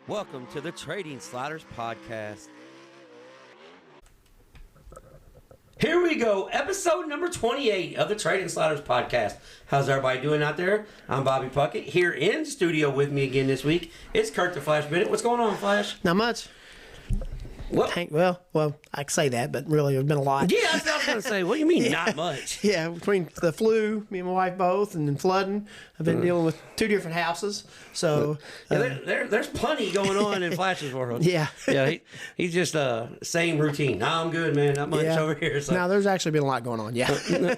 Welcome to the Trading Sliders Podcast. Here we go, episode number 28 of the Trading Sliders Podcast. How's everybody doing out there? I'm Bobby Puckett. Here in studio with me again this week is Kurt the Flash Bennett. What's going on, Flash? Not much. Well, I can say that, but really, it's been a lot. Yeah, that's what I was going to say. What do you mean, not much? Yeah, between the flu, me and my wife both, and then flooding, I've been dealing with two different houses. So there's plenty going on in Flash's world. Yeah. He's just same routine. No, I'm good, man. Not much over here. So. Now, there's actually been a lot going on, yeah.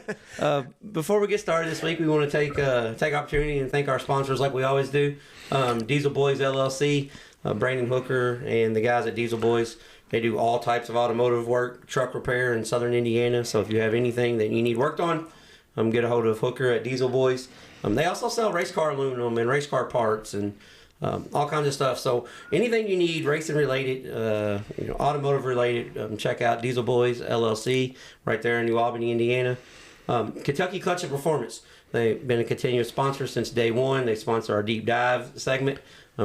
Before we get started this week, we want to take opportunity and thank our sponsors like we always do. Diesel Boys LLC, Brandon Hooker, and the guys at Diesel Boys. They do all types of automotive work, truck repair in southern Indiana. So if you have anything that you need worked on, get a hold of Hooker at Diesel Boys. They also sell race car aluminum and race car parts and all kinds of stuff. So anything you need racing related, automotive related, check out Diesel Boys LLC right there in New Albany, Indiana. Kentucky Clutch and Performance. They've been a continuous sponsor since day one. They sponsor our deep dive segment.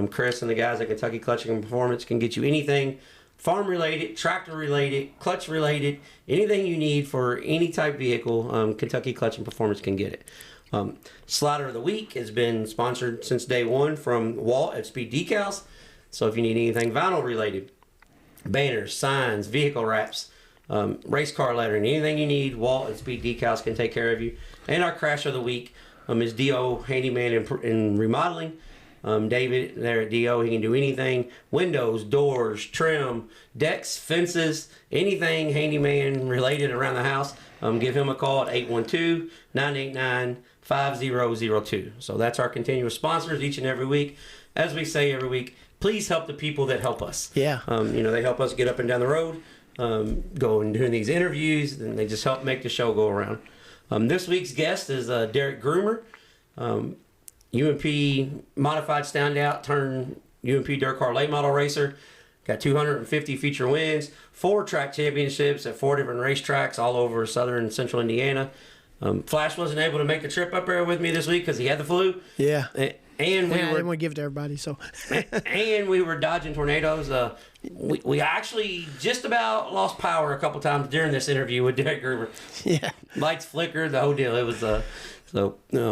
Chris and the guys at Kentucky Clutch and Performance can get you anything farm related, tractor related, clutch related, anything you need for any type vehicle, Kentucky Clutch and Performance can get it. Slider of the Week has been sponsored since day one from Walt at Speed Decals. So if you need anything vinyl related, banners, signs, vehicle wraps, race car lettering, anything you need, Walt at Speed Decals can take care of you. And our Crash of the Week is D.O. Handyman in Remodeling. David there at D.O., he can do anything, windows, doors, trim, decks, fences, anything handyman related around the house. Give him a call at 812-989-5002. So that's our continuous sponsors each and every week. As we say every week, please help the people that help us. Yeah. They help us get up and down the road, go and doing these interviews, and they just help make the show go around. This week's guest is Derek Groomer. UMP modified standout turned UMP dirt car late model racer. Got 250 feature wins, 4 track championships at 4 different racetracks all over southern and central Indiana. Flash wasn't able to make the trip up there with me this week because he had the flu. Yeah. And I didn't want to give it to everybody. So. And we were dodging tornadoes. We actually just about lost power a couple times during this interview with Derek Groomer. Yeah. Lights flickered, the whole deal. It was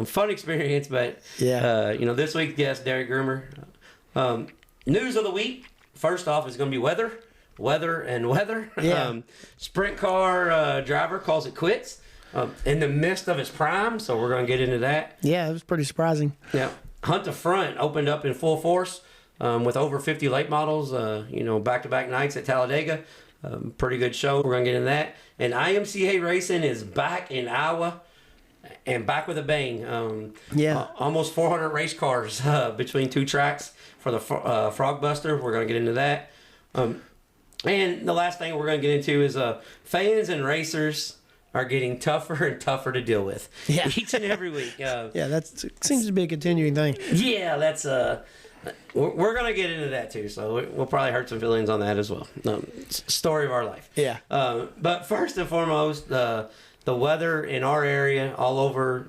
fun experience, but this week's guest, Derek Groomer. News of the week. First off is going to be weather. Yeah. Sprint car driver calls it quits in the midst of his prime, so we're going to get into that. Yeah, it was pretty surprising. Yeah. Hunt the Front opened up in full force with over 50 late models, back-to-back nights at Talladega. Pretty good show. We're going to get into that. And IMCA Racing is back in Iowa. And back with a bang. Almost 400 race cars between 2 tracks for the Frog Buster. We're going to get into that. And the last thing we're going to get into is fans and racers are getting tougher and tougher to deal with each and every week. That seems to be a continuing thing. Yeah, that's we're going to get into that too. So we'll probably hurt some feelings on that as well. Story of our life. Yeah. But first and foremost, the weather in our area, all over,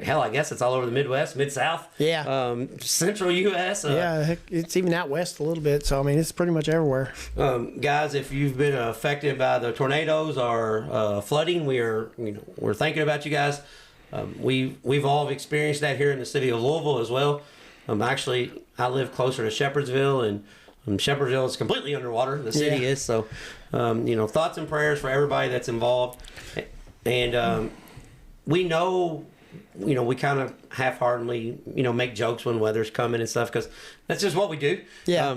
hell, I guess it's all over the Midwest, Mid-South. Yeah. Central U.S. Heck, it's even out west a little bit. So, I mean, it's pretty much everywhere. Guys, if you've been affected by the tornadoes or flooding, we're thinking about you guys. We've all experienced that here in the city of Louisville as well. Actually, I live closer to Shepherdsville, and Shepherdsville is completely underwater. The city is. So, thoughts and prayers for everybody that's involved. And we know, we kind of half-heartedly, make jokes when weather's coming and stuff because that's just what we do. Yeah.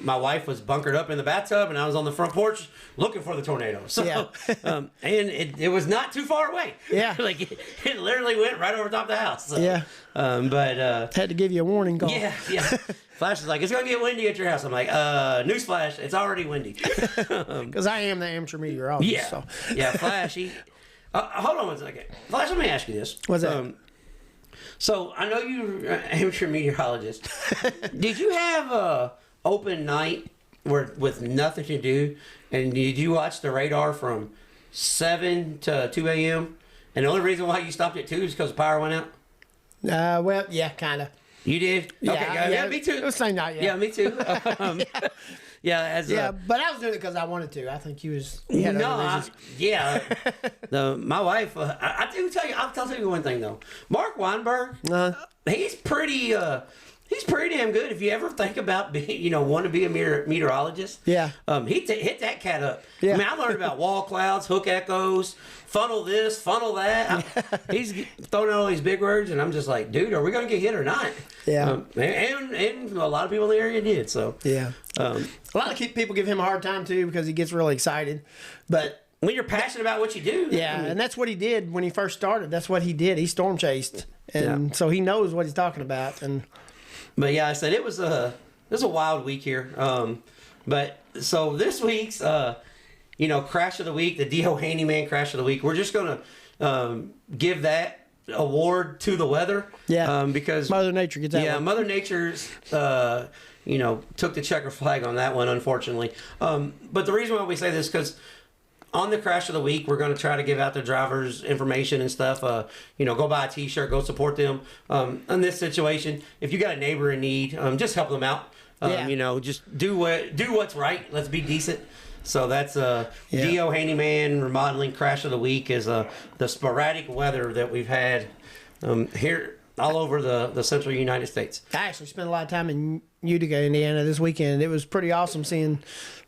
My wife was bunkered up in the bathtub and I was on the front porch looking for the tornado. So, and it was not too far away. Yeah. It literally went right over top of the house. So, yeah. But had to give you a warning call. Yeah. Flash is like, it's going to get windy at your house. I'm like, newsflash, it's already windy. Because I am the amateur meteorologist. Yeah. So. Yeah, Flash, hold on one second. Flash, let me ask you this. What's that? So, I know you're an amateur meteorologist. Did you have a open night with nothing to do? And did you watch the radar from 7 to 2 a.m.? And the only reason why you stopped at 2 is because the power went out? Well, yeah, kind of. You did? Yeah, Okay, yeah, me too. It was the same night, yeah. Yeah, me too. Yeah, but I was doing it because I wanted to. I think you had other reasons. My wife. I do tell you. I'll tell you one thing though. Mark Weinberg. He's pretty. He's pretty damn good. If you ever think about being, want to be a meteorologist. Yeah. He hit that cat up. Yeah. I mean, I learned about wall clouds, hook echoes, funnel this, funnel that. He's throwing out all these big words, and I'm just like, dude, are we going to get hit or not? Yeah. And a lot of people in the area did. So yeah. A lot of people give him a hard time too because he gets really excited, but. When you're passionate about what you do. Yeah, and that's what he did when he first started. That's what he did. He storm chased, and so he knows what he's talking about. But yeah, I said it was a wild week here. But so this week's crash of the week, the D.O. Handyman crash of the week. We're just gonna give that award to the weather. Yeah. Because Mother Nature gets that. Yeah, one. Mother Nature's took the checker flag on that one, unfortunately. But the reason why we say this because. On the crash of the week, we're going to try to give out the drivers information and stuff. Go buy a T-shirt, go support them. In this situation, if you got a neighbor in need, just help them out. Just do what's right. Let's be decent. So that's D.O. Handyman Remodeling Crash of the Week is the sporadic weather that we've had here all over the central United States. I actually spent a lot of time in Utica, Indiana this weekend. It was pretty awesome seeing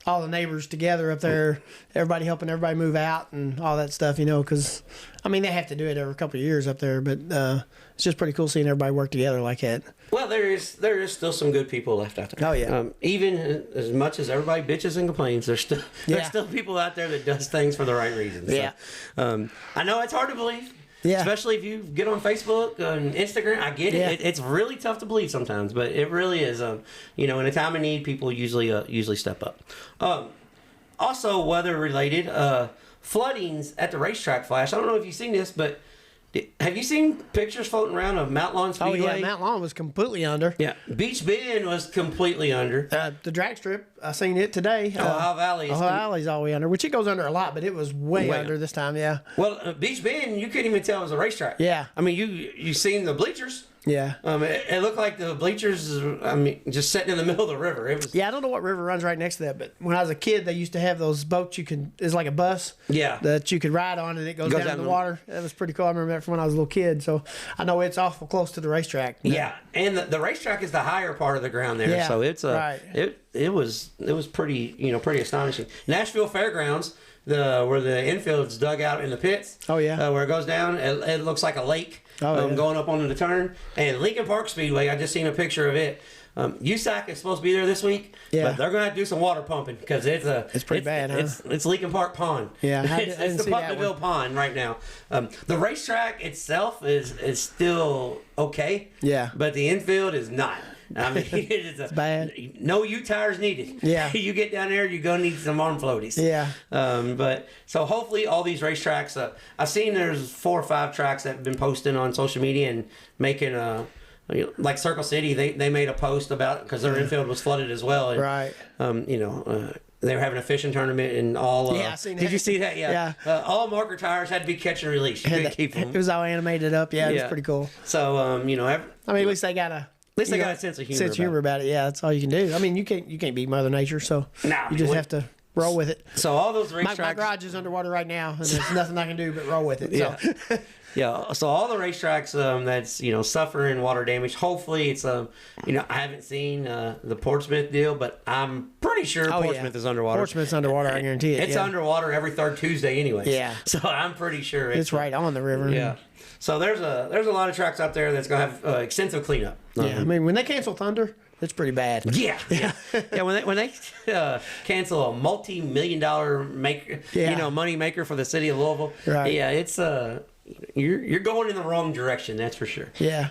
all the neighbors together up there, everybody helping everybody move out and all that stuff, because, they have to do it every couple of years up there, but it's just pretty cool seeing everybody work together like that. Well, there is still some good people left out there. Oh, yeah. Even as much as everybody bitches and complains, there's still people out there that does things for the right reasons. Yeah. So, I know it's hard to believe. Yeah. Especially if you get on Facebook and Instagram. I get it. Yeah. It's really tough to believe sometimes, but it really is. In a time of need, people usually step up. Also, weather related, floodings at the racetrack. Flash. I don't know if you've seen this, but have you seen pictures floating around of Mount Lawn Speedway? Oh yeah, Mount Lawn was completely under. Yeah, Beach Bend was completely under. The drag strip, I seen it today. Ohio Valley. Ohio Valley's all the way under, which it goes under a lot, but it was way under this time. Yeah. Well, Beach Bend, you couldn't even tell it was a racetrack. Yeah. I mean, you seen the bleachers. Yeah. It looked like the bleachers. Just sitting in the middle of the river. It was. Yeah, I don't know what river runs right next to that, but when I was a kid, they used to have those boats it's like a bus. Yeah. That you could ride on, and it goes down in the water. That was pretty cool. I remember that from when I was a little kid. So I know it's awful close to the racetrack. Yeah, and the racetrack is the higher part of the ground there. Yeah. So it's right. It was pretty pretty astonishing. Nashville Fairgrounds. Where the infield's dug out in the pits. Oh yeah. Where it goes down, it looks like a lake. Going up onto the turn. And Lincon Park Speedway, I just seen a picture of it. USAC is supposed to be there this week, but they're going to have to do some water pumping because it's pretty bad, huh? It's Lincon Park Pond. Yeah, it's the Putnamville Pond right now. The racetrack itself is still okay. Yeah, but the infield is not. I mean, it's bad. No U tires needed. Yeah. You get down there, you're going to need some arm floaties. Yeah. But so hopefully all these racetracks, I've seen there's 4 or 5 tracks that have been posting on social media and making like Circle City, they made a post about because their infield was flooded as well. And, right. They were having a fishing tournament and all. Yeah, I seen that. Did you see that? Yeah. All marker tires had to be catch and release. You couldn't keep them. It was all animated up. Yeah, it was pretty cool. So at least they got a. At least they got a sense of humor. About it. Yeah, that's all you can do. I mean, you can't beat Mother Nature, so you just have to roll with it. So all those racetracks. My garage is underwater right now, and there's nothing I can do but roll with it. Yeah. So. Yeah. So all the racetracks that's suffering water damage. Hopefully it's I haven't seen the Portsmouth deal, but I'm pretty sure Portsmouth is underwater. Portsmouth's underwater. I guarantee it. It's underwater every third Tuesday anyway. Yeah. So I'm pretty sure it's right on the river. Yeah. So there's a lot of tracks out there that's gonna have extensive cleanup. Yeah, I mean when they cancel Thunder, it's pretty bad. Yeah. When they cancel a multi-million-dollar money maker for the city of Louisville. Right. Yeah, it's you're going in the wrong direction. That's for sure. Yeah.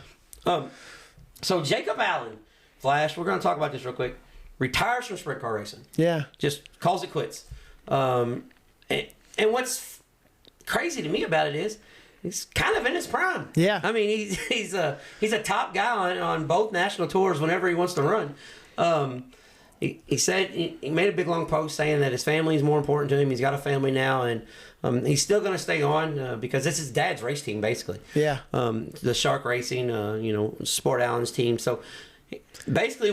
So Jacob Allen, Flash. We're gonna talk about this real quick. Retires from sprint car racing. Yeah. Just calls it quits. And what's crazy to me about it is. He's kind of in his prime. Yeah. I mean, he's a top guy on both national tours whenever he wants to run. he said he made a big long post saying that his family is more important to him. He's got a family now, and he's still going to stay on because this is Dad's race team, basically. Yeah. The Shark Racing, Sport Allen's team. So basically,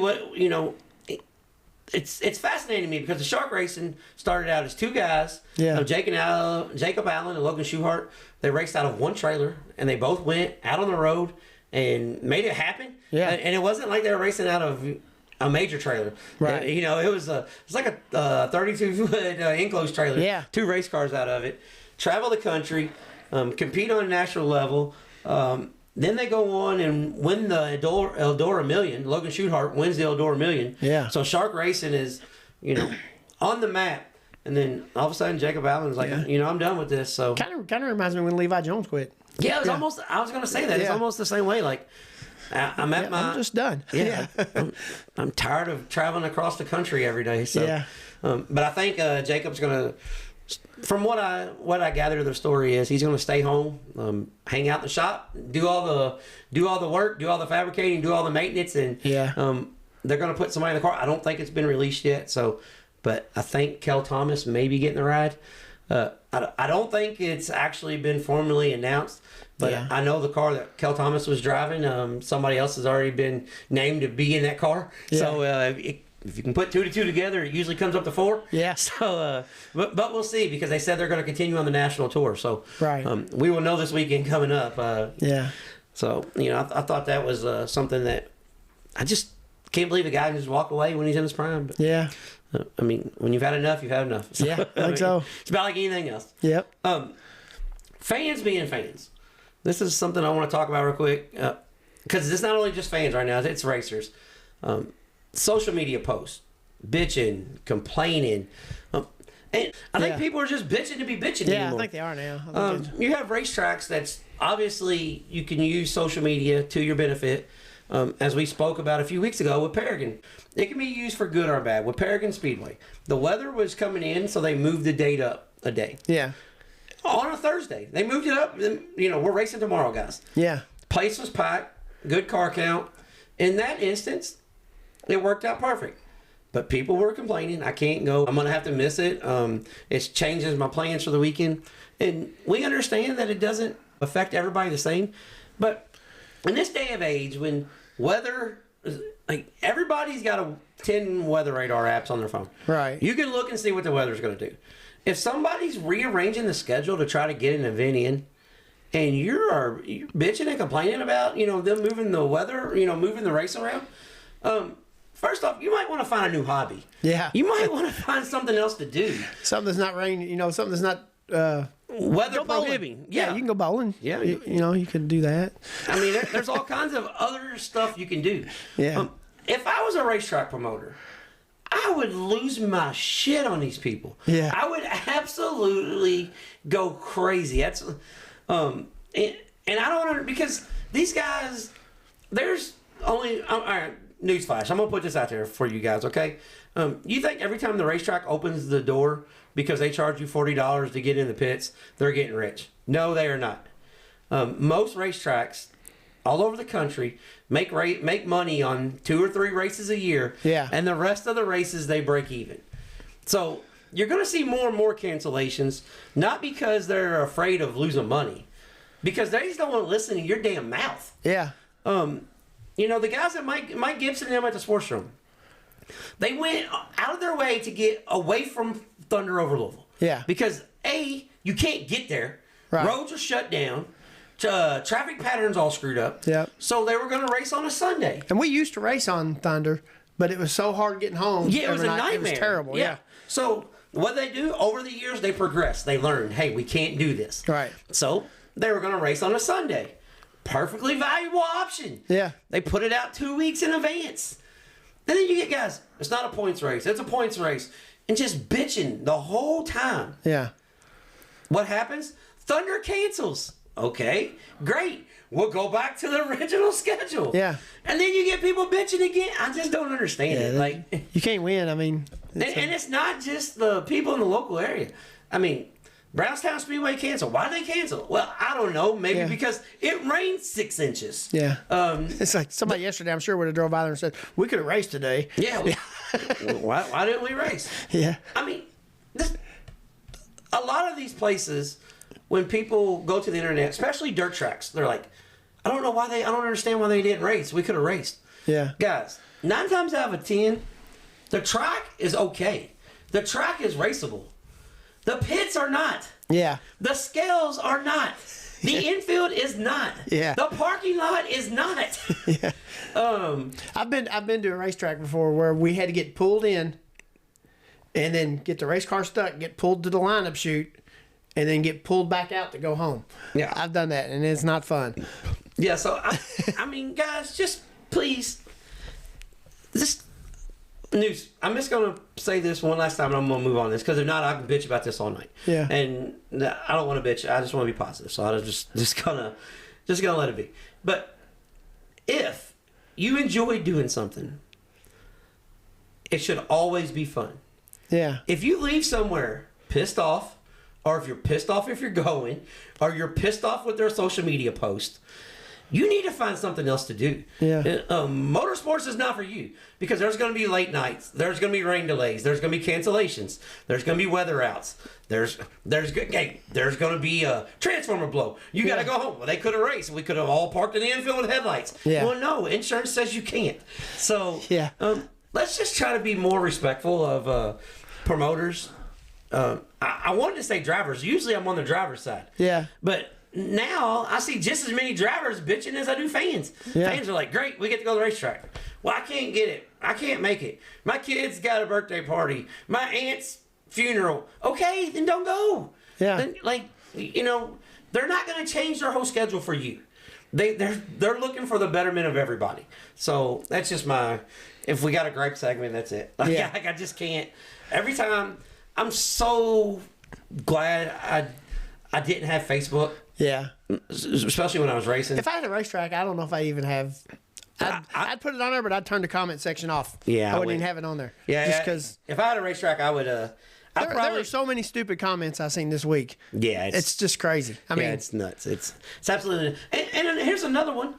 it's fascinating to me because the Shark Racing started out as two guys. Yeah. Jacob Allen and Logan Schuhart. They raced out of one trailer, and they both went out on the road and made it happen. Yeah. And it wasn't like they were racing out of a major trailer. Right. It was like a 32-foot enclosed trailer. Yeah. 2 race cars out of it. Travel the country, compete on a national level. Then they go on and win the Eldora Million. Logan Schuhart wins the Eldora Million. Yeah. So Shark Racing is, on the map. And then all of a sudden Jacob Allen's like, I'm done with this. So Kind of reminds me when Levi Jones quit. yeah, it was almost. I was going to say that. It's almost the same way. Like I'm I'm just done. Yeah. I'm tired of traveling across the country every day. So, Yeah. But I think Jacob's going to. From what I gather, the story is he's going to stay home, hang out in the shop, do all the work, do all the fabricating, do all the maintenance, and they're going to put somebody in the car. I don't think it's been released yet, but I think Kel Thomas may be getting the ride. I don't think it's actually been formally announced, but I know the car that Kel Thomas was driving. Somebody else has already been named to be in that car. Yeah. So if you can put 2 to 2 together, it usually comes up to 4. Yeah. So, but we'll see because they said they're going to continue on the national tour. So, right. We will know this weekend coming up. Yeah. So I thought that was something that I just can't believe a guy can just walk away when he's in his prime. But, yeah. I mean, when you've had enough, you've had enough. So, Yeah, I think so. It's about like anything else. Yep. Fans being fans. This is something I want to talk about real quick because it's not only just fans right now; it's racers. Social media posts, bitching, complaining, and I think people are just bitching to be bitching Yeah, anymore. I think they are now. You have racetracks that's obviously you can use social media to your benefit. As we spoke about a few weeks ago with Paragon, it can be used for good or bad. With Paragon Speedway, the weather was coming in, so they moved the date up a day. Yeah. On a Thursday, they moved it up. We're racing tomorrow, guys. Yeah. Place was packed, good car count. In that instance, it worked out perfect. But people were complaining, I can't go. I'm going to have to miss it. It changes my plans for the weekend. And we understand that it doesn't affect everybody the same. But in this day of age, when weather, like everybody's got 10 weather radar apps on their phone. Right. You can look and see what the weather's going to do. If somebody's rearranging the schedule to try to get an event in, and you're bitching and complaining about, them moving the weather, moving the race around, first off, you might want to find a new hobby. Yeah. You might want to find something else to do. Something that's not raining, something that's not weather prohibiting. Yeah, you can go bowling. Yeah. You can do that. I mean, there's all kinds of other stuff you can do. Yeah. If I was a racetrack promoter, I would lose my shit on these people. Yeah. I would absolutely go crazy. That's and I don't because these guys, there's only all right. Newsflash, I'm gonna put this out there for you guys, okay? You think every time the racetrack opens the door because they charge you $40 to get in the pits, they're getting rich? No, they are not. Most racetracks all over the country make money on 2 or 3 races a year. Yeah. And the rest of the races they break even. So you're going to see more and more cancellations, not because they're afraid of losing money, because they just don't want to listen to your damn mouth. Yeah. The guys at Mike Gibson and them at the sports room, they went out of their way to get away from Thunder over Louisville. Yeah. Because you can't get there. Right. Roads are shut down. Traffic patterns all screwed up. Yeah. So they were going to race on a Sunday. And we used to race on Thunder, but it was so hard getting home. Yeah, it was a nightmare. It was terrible. Yeah. So what they do over the years, they progressed. They learned, hey, we can't do this. Right. So they were going to race on a Sunday. Perfectly valuable option. Yeah. They put it out 2 weeks in advance. And then you get guys, it's not a points race. It's a points race. And just bitching the whole time. Yeah. What happens? Thunder cancels. Okay, great. We'll go back to the original schedule. Yeah. And then you get people bitching again. I just don't understand it. Like you can't win. I mean, and it's not just the people in the local area. I mean, Brownstown Speedway canceled. Why did they cancel? Well, I don't know. Maybe because it rained 6 inches. Yeah. It's like somebody yesterday, I'm sure, would have drove by there and said, we could have raced today. Yeah. Why didn't we race? Yeah. I mean, a lot of these places, when people go to the internet, especially dirt tracks, they're like, I don't understand why they didn't race. We could have raced. Yeah. Guys, 9 times out of 10, the track is okay. The track is raceable. The pits are not. Yeah. The scales are not. The infield is not. Yeah. The parking lot is not. Yeah. I've been to a racetrack before where we had to get pulled in and then get the race car stuck, get pulled to the lineup chute, and then get pulled back out to go home. Yeah. I've done that, and it's not fun. Yeah, so, I mean, guys, just please, news. I'm just going to say this one last time, and I'm going to move on this, because if not, I can bitch about this all night. Yeah. And I don't want to bitch. I just want to be positive. So I'm just gonna let it be. But if you enjoy doing something, it should always be fun. Yeah. If you leave somewhere pissed off, or if you're pissed off if you're going, or you're pissed off with their social media post, you need to find something else to do. Yeah. Motorsports is not for you, because there's going to be late nights. There's going to be rain delays. There's going to be cancellations. There's going to be weather outs. There's going to be a transformer blow. You got to go home. Well, they could have raced. We could have all parked in the infield with headlights. Yeah. Well, no, insurance says you can't. So Yeah. Let's just try to be more respectful of promoters. I wanted to say drivers. Usually I'm on the driver's side. Yeah. But now I see just as many drivers bitching as I do fans. Yeah. Fans are like, great, we get to go to the racetrack. Well, I can't get it. I can't make it. My kid's got a birthday party. My aunt's funeral. Okay, then don't go. Yeah. Then, they're not going to change their whole schedule for you. They're looking for the betterment of everybody. So that's just if we got a gripe segment, that's it. Yeah. I just can't. Every time, I'm so glad I didn't have Facebook. Yeah. Especially when I was racing. If I had a racetrack, I don't know if I even have. I'd put it on there, but I'd turn the comment section off. Yeah, I wouldn't even have it on there. Yeah, just because. If I had a racetrack, I would. There are so many stupid comments I've seen this week. Yeah, it's just crazy. I mean, it's nuts. It's absolutely. And here's another one.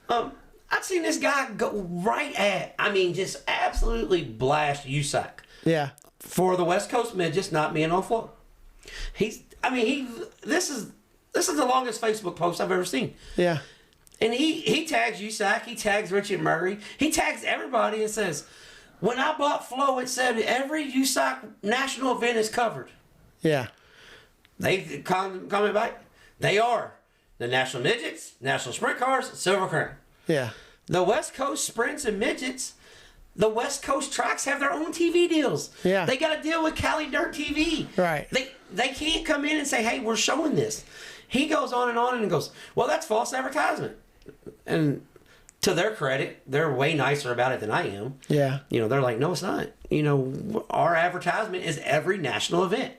I've seen this guy go right at. I mean, just absolutely blast USAC. Yeah. For the West Coast midgets not being on floor. This is the longest Facebook post I've ever seen. Yeah. And he tags USAC, he tags Richard Murray, he tags everybody and says, when I bought Flow, it said every USAC national event is covered. Yeah. They comment back, they are. The National Midgets, National Sprint Cars, Silver Crown. Yeah. The West Coast Sprints and Midgets, the West Coast tracks have their own TV deals. Yeah. They got to deal with Cali Dirt TV. Right. They can't come in and say, hey, we're showing this. He goes on and goes, well, that's false advertisement. And to their credit, they're way nicer about it than I am. Yeah. They're like, no, it's not. Our advertisement is every national event.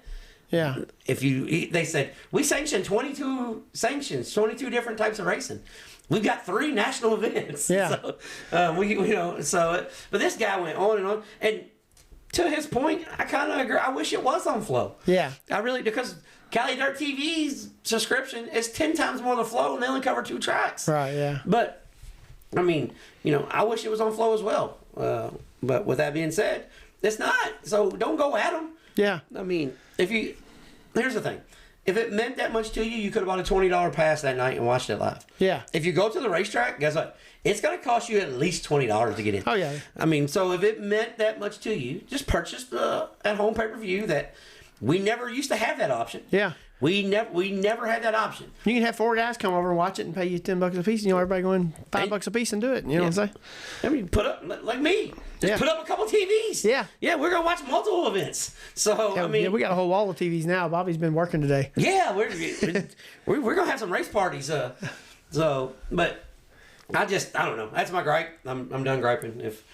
Yeah. They said, we sanction 22 different types of racing. We've got 3 national events. Yeah. So, but this guy went on and on. And to his point, I kind of agree. I wish it was on Flow. Yeah. I really, because Cali Dirt TV's subscription is 10 times more than Flow, and they only cover 2 tracks. Right, yeah. But, I mean, I wish it was on Flow as well. But with that being said, it's not. So don't go at them. Yeah. I mean, here's the thing. If it meant that much to you, you could have bought a $20 pass that night and watched it live. Yeah. If you go to the racetrack, guess what? It's going to cost you at least $20 to get in. Oh, yeah. I mean, so if it meant that much to you, just purchase the at-home pay-per-view that we never used to have that option. Yeah. We never had that option. You can have 4 guys come over and watch it and pay you $10 a piece. Everybody going $5 a piece and do it. You know what I'm saying? I mean, put up, like me, just put up a couple TVs. Yeah. Yeah, we're going to watch multiple events. So, Yeah, I mean. yeah, we got a whole wall of TVs now. Bobby's been working today. Yeah, we're going to have some race parties. But I don't know. That's my gripe. I'm done griping. If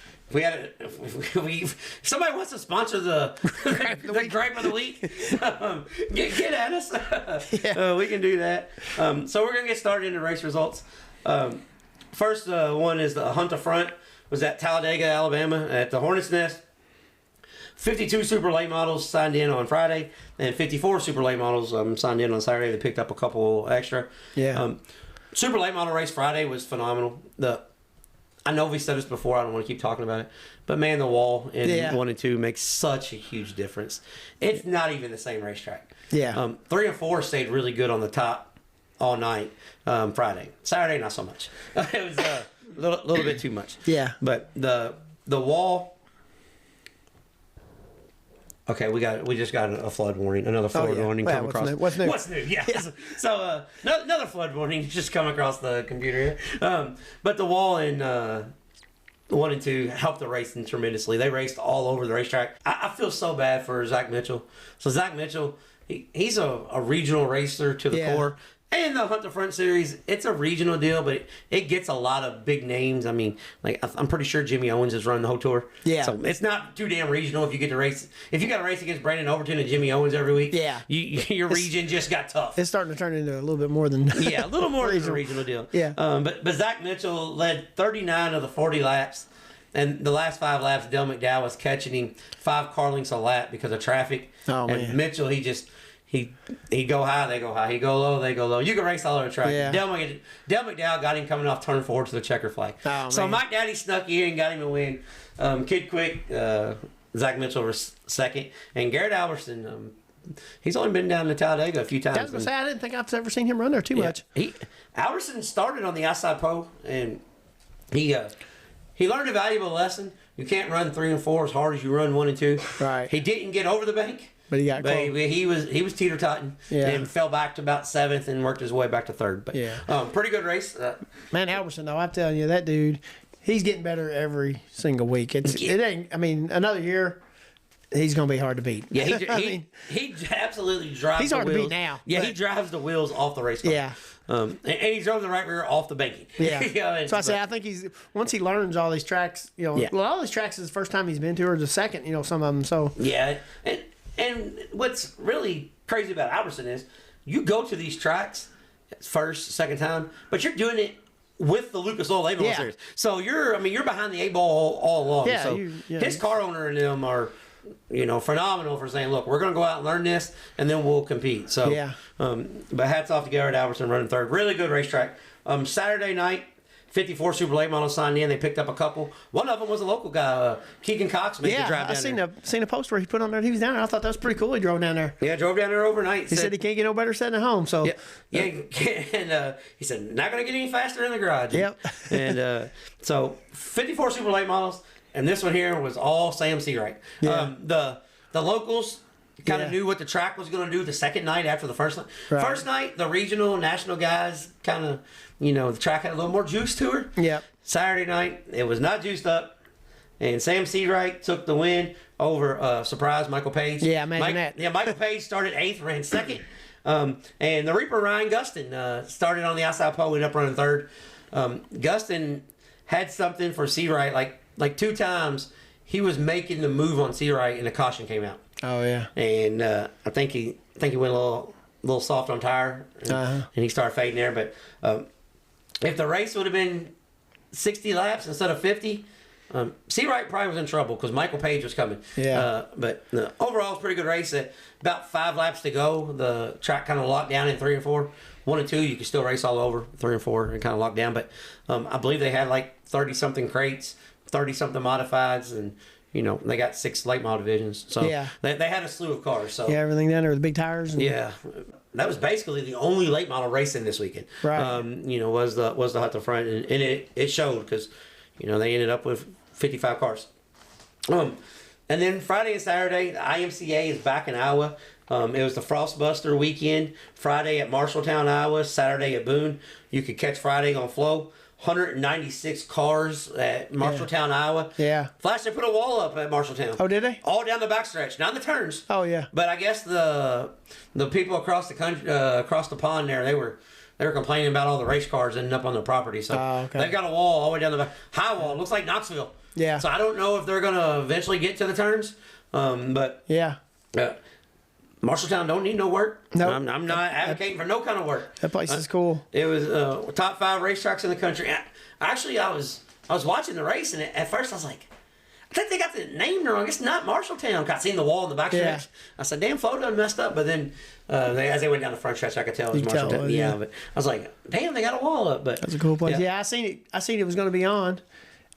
somebody wants to sponsor the gripe of the week, get at us. We can do that. So we're gonna get started into race results. First one is the Hunt to Front. Was at Talladega, Alabama, at the Hornets Nest. 52 super late models signed in on Friday, and 54 super late models signed in on Saturday. They picked up a couple extra. Yeah. Super late model race Friday was phenomenal. I know we said this before. I don't want to keep talking about it, but man, the wall in 1 and 2 makes such a huge difference. It's not even the same racetrack. Yeah. 3 and 4 stayed really good on the top all night. Friday, Saturday, not so much. It was a little bit too much. Yeah. But the wall. Okay, we just got a flood warning. Another flood warning come across. What's new? What's new? Yeah. So another flood warning just come across the computer here. But the wall in 1 and 2 helped the racing tremendously. They raced all over the racetrack. I feel so bad for Zach Mitchell. So Zach Mitchell, he's a regional racer to the core. And the Hunt the Front series, it's a regional deal, but it gets a lot of big names. I mean, like I'm pretty sure Jimmy Owens is running the whole tour. Yeah. So it's not too damn regional if you get to race. If you got to race against Brandon Overton and Jimmy Owens every week, your region just got tough. It's starting to turn into a little bit more than a little more than a regional deal. Yeah. But Zach Mitchell led 39 of the 40 laps. And the last 5 laps, Dale McDowell was catching him 5 car lengths a lap because of traffic. Oh, and man. Mitchell, He'd go high, they go high. He'd go low, they go low. You can race all over the track. Yeah. Dale McDowell got him coming off turn 4 to the checker flag. Oh, so man. Mike Daddy snuck in and got him a win. Kid Quick, Zach Mitchell was second. And Garrett Alberson, he's only been down to Talladega a few times. I was going to say, I didn't think I've ever seen him run there too much. Alberson started on the outside pole, and he learned a valuable lesson. You can't run 3 and 4 as hard as you run 1 and 2. Right. He didn't get over the bank. But he got close. He was teeter-totting and fell back to about 7th and worked his way back to 3rd. But pretty good race. Man, Alberson, though, I'm telling you, that dude, he's getting better every single week. It ain't. I mean, another year, he's going to be hard to beat. Yeah, he absolutely drives. He's the hard wheels. to beat now. Yeah, he drives the wheels off the race car. Yeah. And he drove the right rear off the banking. Yeah. So I say, I think once he learns all these tracks, well, all these tracks is the first time he's been to, or the second, some of them. So yeah, and what's really crazy about Alberson is you go to these tracks first, second time, but you're doing it with the Lucas Oil A-Ball series. So you're behind the A-Ball all along. Yeah, so his car owner and them are, phenomenal for saying, look, we're going to go out and learn this, and then we'll compete. So, but hats off to Garrett Alberson running 3rd. Really good racetrack. Saturday night, 54 Super Late models signed in. They picked up a couple. One of them was a local guy, Keegan Cox, made the drive down there. Seen a post where he put on there. He was down there. I thought that was pretty cool. He drove down there. Yeah, drove down there overnight. He said he can't get no better sitting at home. So and he said not going to get any faster in the garage. Yep. And so 54 Super Late models, and this one here was all Sam Seawright. Yeah. The locals kind of knew what the track was going to do the second night after the first night. Right. First night, the regional, national guys kind of, the track had a little more juice to her. Yep. Saturday night, it was not juiced up. And Sam Seawright took the win over surprise Michael Page. Yeah, imagine that. Yeah, Michael Page started 8th, ran 2nd. And the Reaper Ryan Gustin started on the outside pole, ended up running 3rd. Gustin had something for Seawright, like 2 times he was making the move on Seawright and the caution came out. Oh yeah. And I think he went a little soft on tire and he started fading there. But if the race would have been 60 laps instead of 50, Seawright probably was in trouble because Michael Page was coming. Yeah. But overall, it's a pretty good race. About 5 laps to go, the track kind of locked down in 3 and 4. 1 and 2, you can still race all over. 3 and 4, and kind of locked down. But I believe they had like 30-something crates, 30-something modifieds, and they got 6 late model divisions. So they had a slew of cars. So everything down there with the big tires. And that was basically the only late model racing this weekend. Right. Was the Hunt the Front, and it showed because they ended up with 55 cars. And then Friday and Saturday, the IMCA is back in Iowa. It was the Frostbuster weekend. Friday at Marshalltown, Iowa. Saturday at Boone. You could catch Friday on Flow. 196 cars at Marshalltown, Iowa. Yeah. Flash, they put a wall up at Marshalltown. Oh, did they? All down the backstretch, not in the turns. Oh, yeah. But I guess the people across the country, across the pond there, they were complaining about all the race cars ending up on their property. So they've got a wall all the way down the back. High wall. Looks like Knoxville. Yeah. So I don't know if they're going to eventually get to the turns. But yeah. Marshalltown don't need no work. No, I'm not advocating for no kind of work. That place is cool. It was top 5 racetracks in the country. Actually, I was watching the race, and at first I was like, I think they got the name wrong. It's not Marshalltown. I seen the wall in the back Yeah. stretch. I said, damn, Flo done messed up. But then as they went down the front stretch, I could tell it was Marshalltown. Yeah, but I was like, damn, they got a wall up. But That's a cool place. Yeah, I seen it. I seen it was going to be on,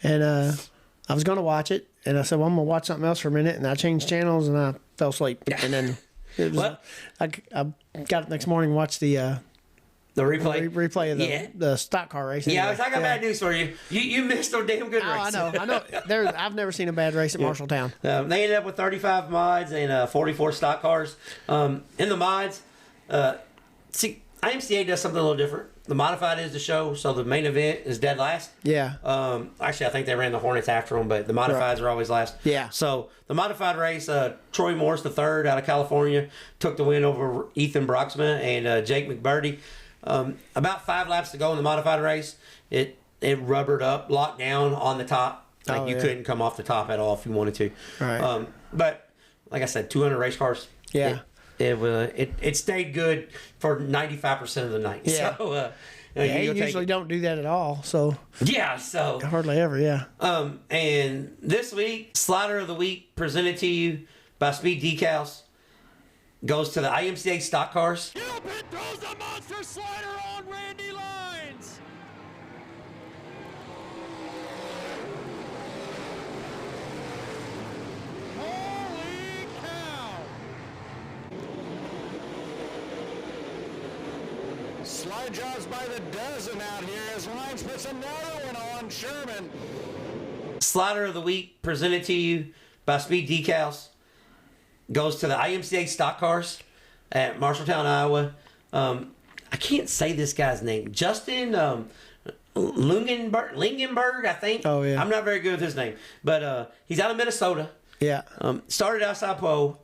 and I was going to watch it, and I said, well, I'm going to watch something else for a minute, and I changed channels, and I fell asleep. And then it was. I got up next morning and watched the replay of the stock car race. Yeah, I got bad news for you. You missed a damn good race. I know. I've never seen a bad race at Marshalltown. They ended up with 35 mods and 44 stock cars. In the mods, see, IMCA does something a little different. The modified is the show, so the main event is dead last. Yeah. Actually, I think they ran the Hornets after them, but the modifieds are always last. Yeah. So the modified race, Troy Morse, the third out of California, took the win over Ethan Broxma and Jake McBurdy. About 5 laps to go in the modified race, it rubbered up, locked down on the top. Like you couldn't come off the top at all if you wanted to. Right. But like I said, 200 race cars. Yeah. It stayed good for 95% of the night. Yeah. So, you usually don't do that at all. So so hardly ever. Yeah. And this week, Slider of the Week presented to you by Speed Decals goes to the IMCA stock cars. Gilpin throws the monster slider on Randy Lines. Holy cow! Slide jobs by the dozen out here as Lines puts another one on Sherman. Slider of the Week presented to you by Speed Decals goes to the IMCA stock cars at Marshalltown, Iowa. I can't say this guy's name. Justin Lingenberg, I think. Oh, yeah. I'm not very good with his name. But he's out of Minnesota. Yeah. Started outside Poe.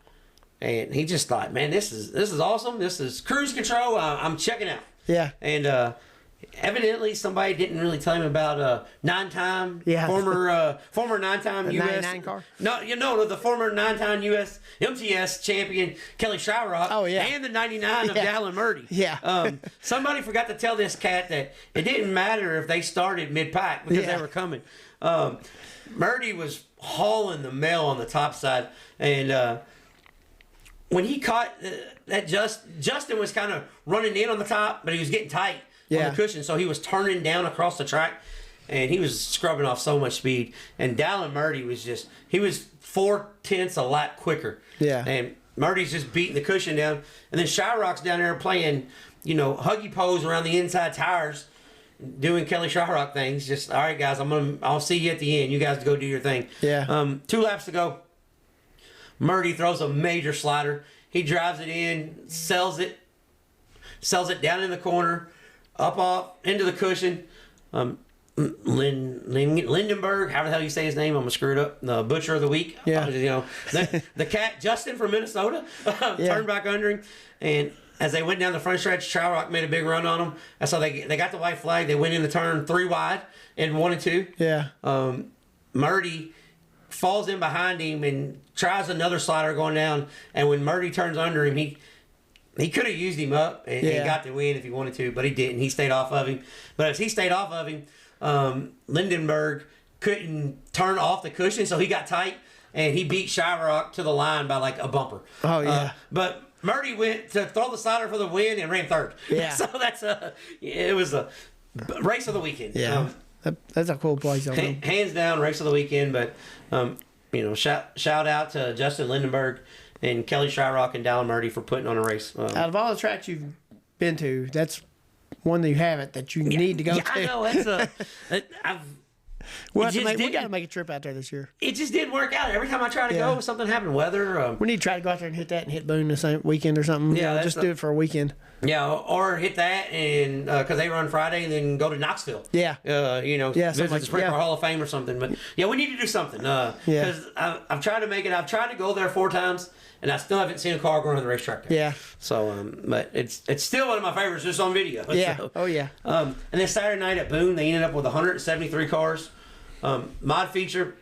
And he just thought, man, this is awesome. This is cruise control. I'm checking out. Yeah. And evidently somebody didn't really tell him about nine-time former nine-time the U.S. 99 car? No, the former nine-time U.S. MTS champion Kelly Shyrock. Oh, yeah. And the 99 of Dallin Murdy. Yeah. Somebody forgot to tell this cat that it didn't matter if they started mid-pack because they were coming. Murdy was hauling the mail on the top side, and when he caught that, Justin was kind of running in on the top, but he was getting tight on the cushion, so he was turning down across the track, and he was scrubbing off so much speed. And Dallin Murdy was 4/10 a lap quicker. Yeah. And Murdy's just beating the cushion down, and then Shyrock's down there playing, huggy pose around the inside tires, doing Kelly Shyrock things. Just, all right, guys, I'll see you at the end. You guys go do your thing. Yeah. 2 laps to go. Murdy throws a major slider. He drives it in, sells it down in the corner, up off into the cushion. Lindenberg, however the hell you say his name, I'm gonna screw it up. The Butcher of the Week. Yeah. The cat Justin from Minnesota turned back under him, and as they went down the front stretch, Shyrock made a big run on them. And so they got the white flag. They went in the turn 3 wide and 1 and 2. Yeah. Murdy falls in behind him and tries another slider going down. And when Murdy turns under him, he could have used him up and got the win if he wanted to, but he didn't. He stayed off of him. But as he stayed off of him, Lindenberg couldn't turn off the cushion, so he got tight, and he beat Shyrock to the line by like a bumper. Oh, yeah. But Murdy went to throw the slider for the win and ran third. Yeah. So it was a race of the weekend. Yeah. That's a cool place. Hands down, race of the weekend. But shout out to Justin Lindenberg and Kelly Shyrock and Dallin Murdy for putting on a race. Out of all the tracks you've been to, that's one that you haven't that you need to go to. I know we got to make a trip out there this year. It just didn't work out. Every time I try to go, something happened. Weather. We need to try to go out there and hit that and hit Boone the same weekend or something. Yeah, just do it for a weekend. Yeah, or hit that and because they run Friday and then go to Knoxville. Yeah. Visit the Sprinkler Hall of Fame or something. But yeah, we need to do something. Because I've tried to make it. I've tried to go there 4 times. And I still haven't seen a car going on the racetrack there. Yeah. So, but it's still one of my favorites just on video. Yeah. So, oh, yeah. And then Saturday night at Boone, they ended up with 173 cars. Mod feature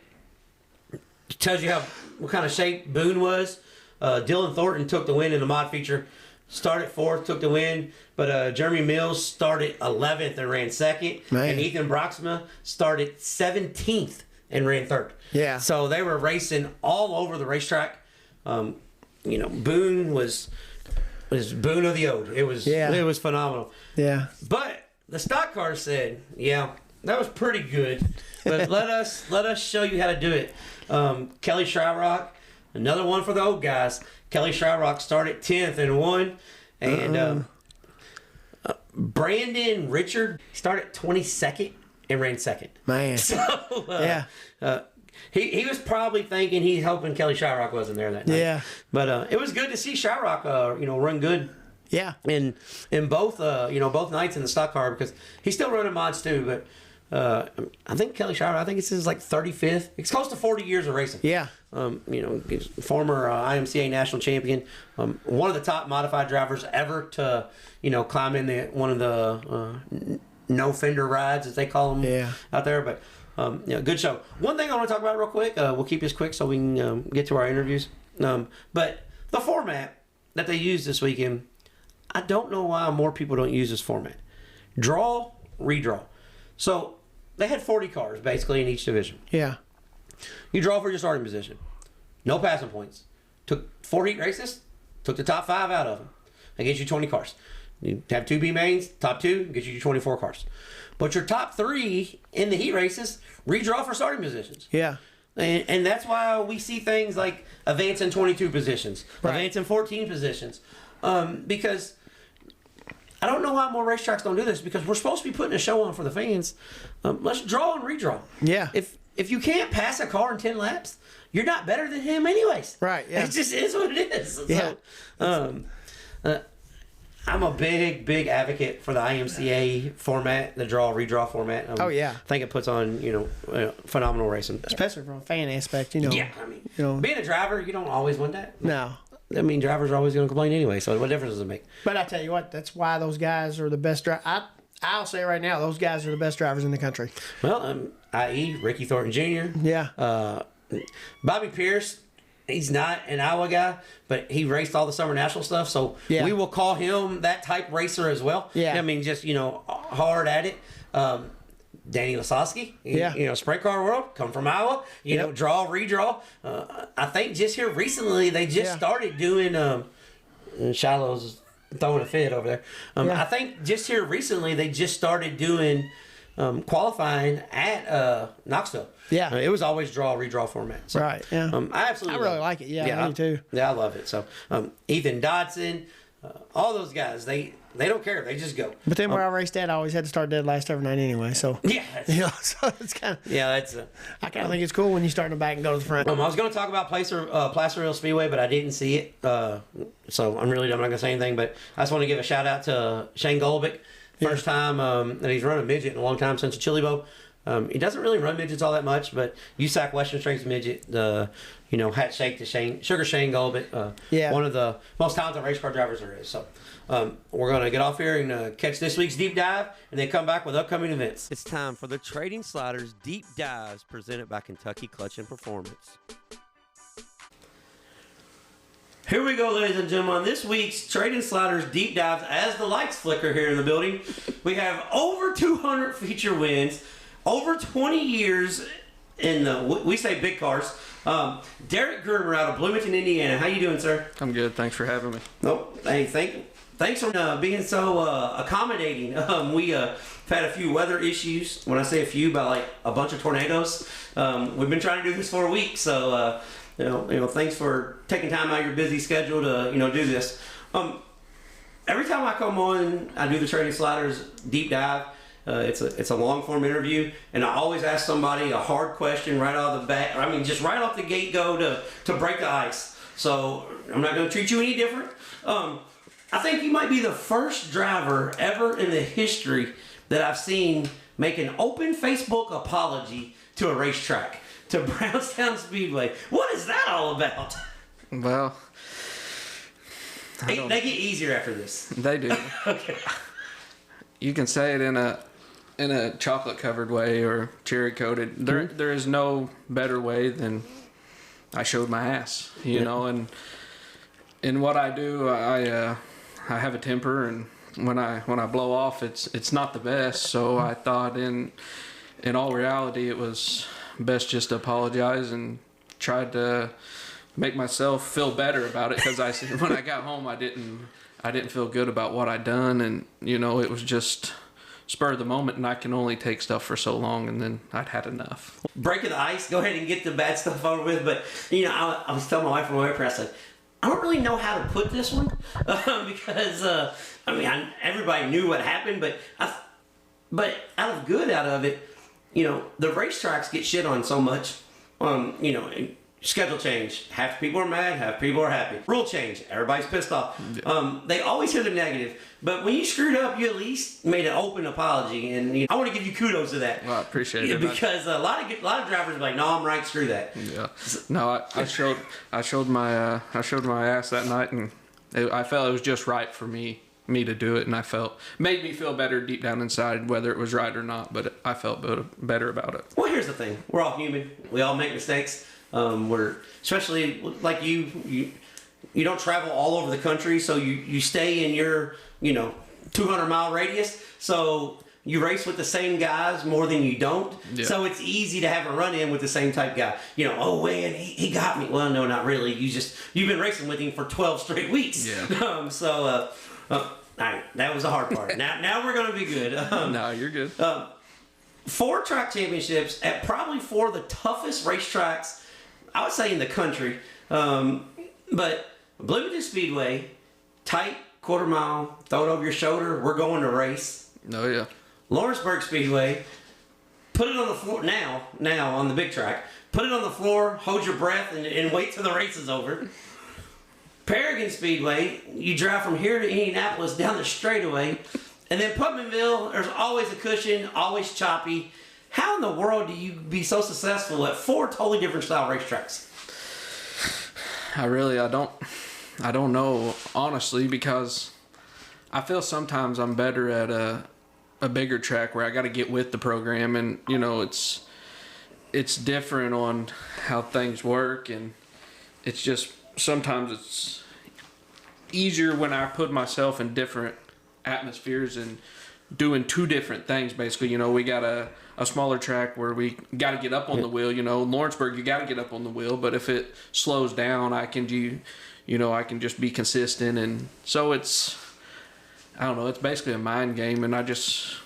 tells you what kind of shape Boone was. Dylan Thornton took the win in the mod feature. Started 4th, took the win. But Jeremy Mills started 11th and ran 2nd. Man. And Ethan Broxma started 17th and ran third. Yeah. So they were racing all over the racetrack. Boone was Boone of the old. It was phenomenal. Yeah. But the stock car said, yeah, that was pretty good. But let us show you how to do it. Kelly Shyrock, another one for the old guys. Kelly Shyrock started 10th and won. And Brandon Richard started 22nd and ran second. Man. So, yeah. He was probably thinking he's hoping Kelly Shyrock wasn't there that night. Yeah. But it was good to see Shyrock, run good. Yeah. In both both nights in the stock car, because he's still running mods too. But I think Kelly Shyrock, I think it's his like 35th. It's close to 40 years of racing. Yeah. He's former IMCA national champion, one of the top modified drivers ever to climb in one of the no fender rides as they call them out there. But good show. One thing I want to talk about real quick. We'll keep this quick so we can get to our interviews. But the format that they used this weekend, I don't know why more people don't use this format. Draw, redraw. So they had 40 cars basically in each division. Yeah. You draw for your starting position. No passing points. Took 4 heat races. Took the top 5 out of them. That gets you 20 cars. You have 2 B mains. Top 2 gets you 24 cars. But your top 3 in the heat races redraw for starting positions. Yeah. And that's why we see things like advancing 22 positions, advancing 14 positions. Because I don't know why more racetracks don't do this, because we're supposed to be putting a show on for the fans. Let's draw and redraw. Yeah. If you can't pass a car in 10 laps, you're not better than him anyways. Right, yeah. It just is what it is. Yeah. So, I'm a big advocate for the IMCA format, the draw, redraw format. I think it puts on, phenomenal racing. Especially from a fan aspect, Yeah, I mean, being a driver, you don't always want that. No. I mean, drivers are always going to complain anyway, so what difference does it make? But I tell you what, that's why those guys are the best drivers. I'll say right now, those guys are the best drivers in the country. Well, i.e. Ricky Thornton Jr. Yeah. Bobby Pierce, he's not an Iowa guy, but he raced all the summer national stuff, so we will call him that type racer as well. Yeah. I mean, just, hard at it. Danny Lasowski, sprint car world, come from Iowa, draw, redraw. I think just here recently they just started doing, Shiloh's throwing a fit over there. I think just here recently they just started doing qualifying at Knoxville. Yeah. It was always draw, redraw format. So, right, yeah. I absolutely really like it. Yeah, I do too. Yeah, I love it. So, Ethan Dodson, all those guys, they don't care. They just go. But then where I raced at, I always had to start dead last every night anyway. So yeah, so it's kind of that's. I kind of think it's cool when you start in the back and go to the front. I was going to talk about Placerville Speedway, but I didn't see it, so I'm not going to say anything. But I just want to give a shout out to Shane Golubic. First time that he's run a midget in a long time since a Chili Bowl. He doesn't really run midgets all that much, but USAC Western Strengths midget, hat shake to Sugar Shane Golubic, one of the most talented race car drivers there is. So we're going to get off here and catch this week's deep dive, and then come back with upcoming events. It's time for the Trading Sliders Deep Dives, presented by Kentucky Clutch and Performance. Here we go, ladies and gentlemen. On this week's Trading Sliders Deep Dives, as the lights flicker here in the building, we have over 200 feature wins, over 20 years in the, we say big cars. Derek Groomer out of Bloomington, Indiana. How you doing, sir? I'm good. Thanks for having me. Nope. Hey, thanks for being so accommodating. We have had a few weather issues. When I say a few, by like a bunch of tornadoes. We've been trying to do this for a week, so thanks for taking time out of your busy schedule to do this. Every time I come on, I do the Trading Sliders Deep Dive. It's a long form interview, and I always ask somebody a hard question right out of the bat. I mean, just right off the gate go to break the ice. So I'm not going to treat you any different. I think you might be the first driver ever in the history that I've seen make an open Facebook apology to a racetrack, to Brownstown Speedway. What is that all about? Well, they get easier after this. They do. Okay. You can say it in a chocolate covered way or cherry coated. There is no better way than I showed my ass, you know, and in what I do, I have a temper, and when I blow off, it's not the best. So I thought in all reality, it was best just to apologize and tried to make myself feel better about it, because when I got home I didn't feel good about what I'd done, and it was just spur of the moment, and I can only take stuff for so long, and then I'd had enough. Breaking the ice, go ahead and get the bad stuff over with. But I was telling my wife on my way press, like, I don't really know how to put this one because everybody knew what happened, but out of good out of it, the racetracks get shit on so much. Schedule change, half the people are mad, half the people are happy. Rule change, everybody's pissed off. They always hear the negative, but when you screwed up, you at least made an open apology, and I want to give you kudos to that. Well, I appreciate it, because a lot of drivers are like, no, I'm right, screw that. Yeah, no, I showed my ass that night, and I felt it was just right for me to do it, and made me feel better deep down inside, whether it was right or not. But I felt better about it. Well, here's the thing: we're all human. We all make mistakes. We're especially like you don't travel all over the country, so you stay in your 200-mile radius. So you race with the same guys more than you don't. Yeah. So it's easy to have a run in with the same type guy. Oh man, he got me. Well, no, not really. You've been racing with him for 12 straight weeks. Yeah. All right, that was the hard part. Now we're gonna be good. No, you're good. 4 track championships at probably 4 of the toughest racetracks, I would say, in the country. But Bloomington Speedway, tight, quarter mile, throw it over your shoulder, we're going to race. Oh, yeah. Lawrenceburg Speedway, put it on the floor now on the big track. Put it on the floor, hold your breath, and wait till the race is over. Paragon Speedway, you drive from here to Indianapolis down the straightaway. And then Putmanville, there's always a cushion, always choppy. How in the world do you be so successful at 4 totally different style racetracks? I don't know, honestly, because I feel sometimes I'm better at a bigger track where I got to get with the program, and it's different on how things work, and it's just sometimes it's easier when I put myself in different atmospheres and doing 2 different things. Basically, we got a smaller track where we got to get up on the wheel. Lawrenceburg, you got to get up on the wheel, but if it slows down, I can just be consistent, and so it's basically a mind game, and I just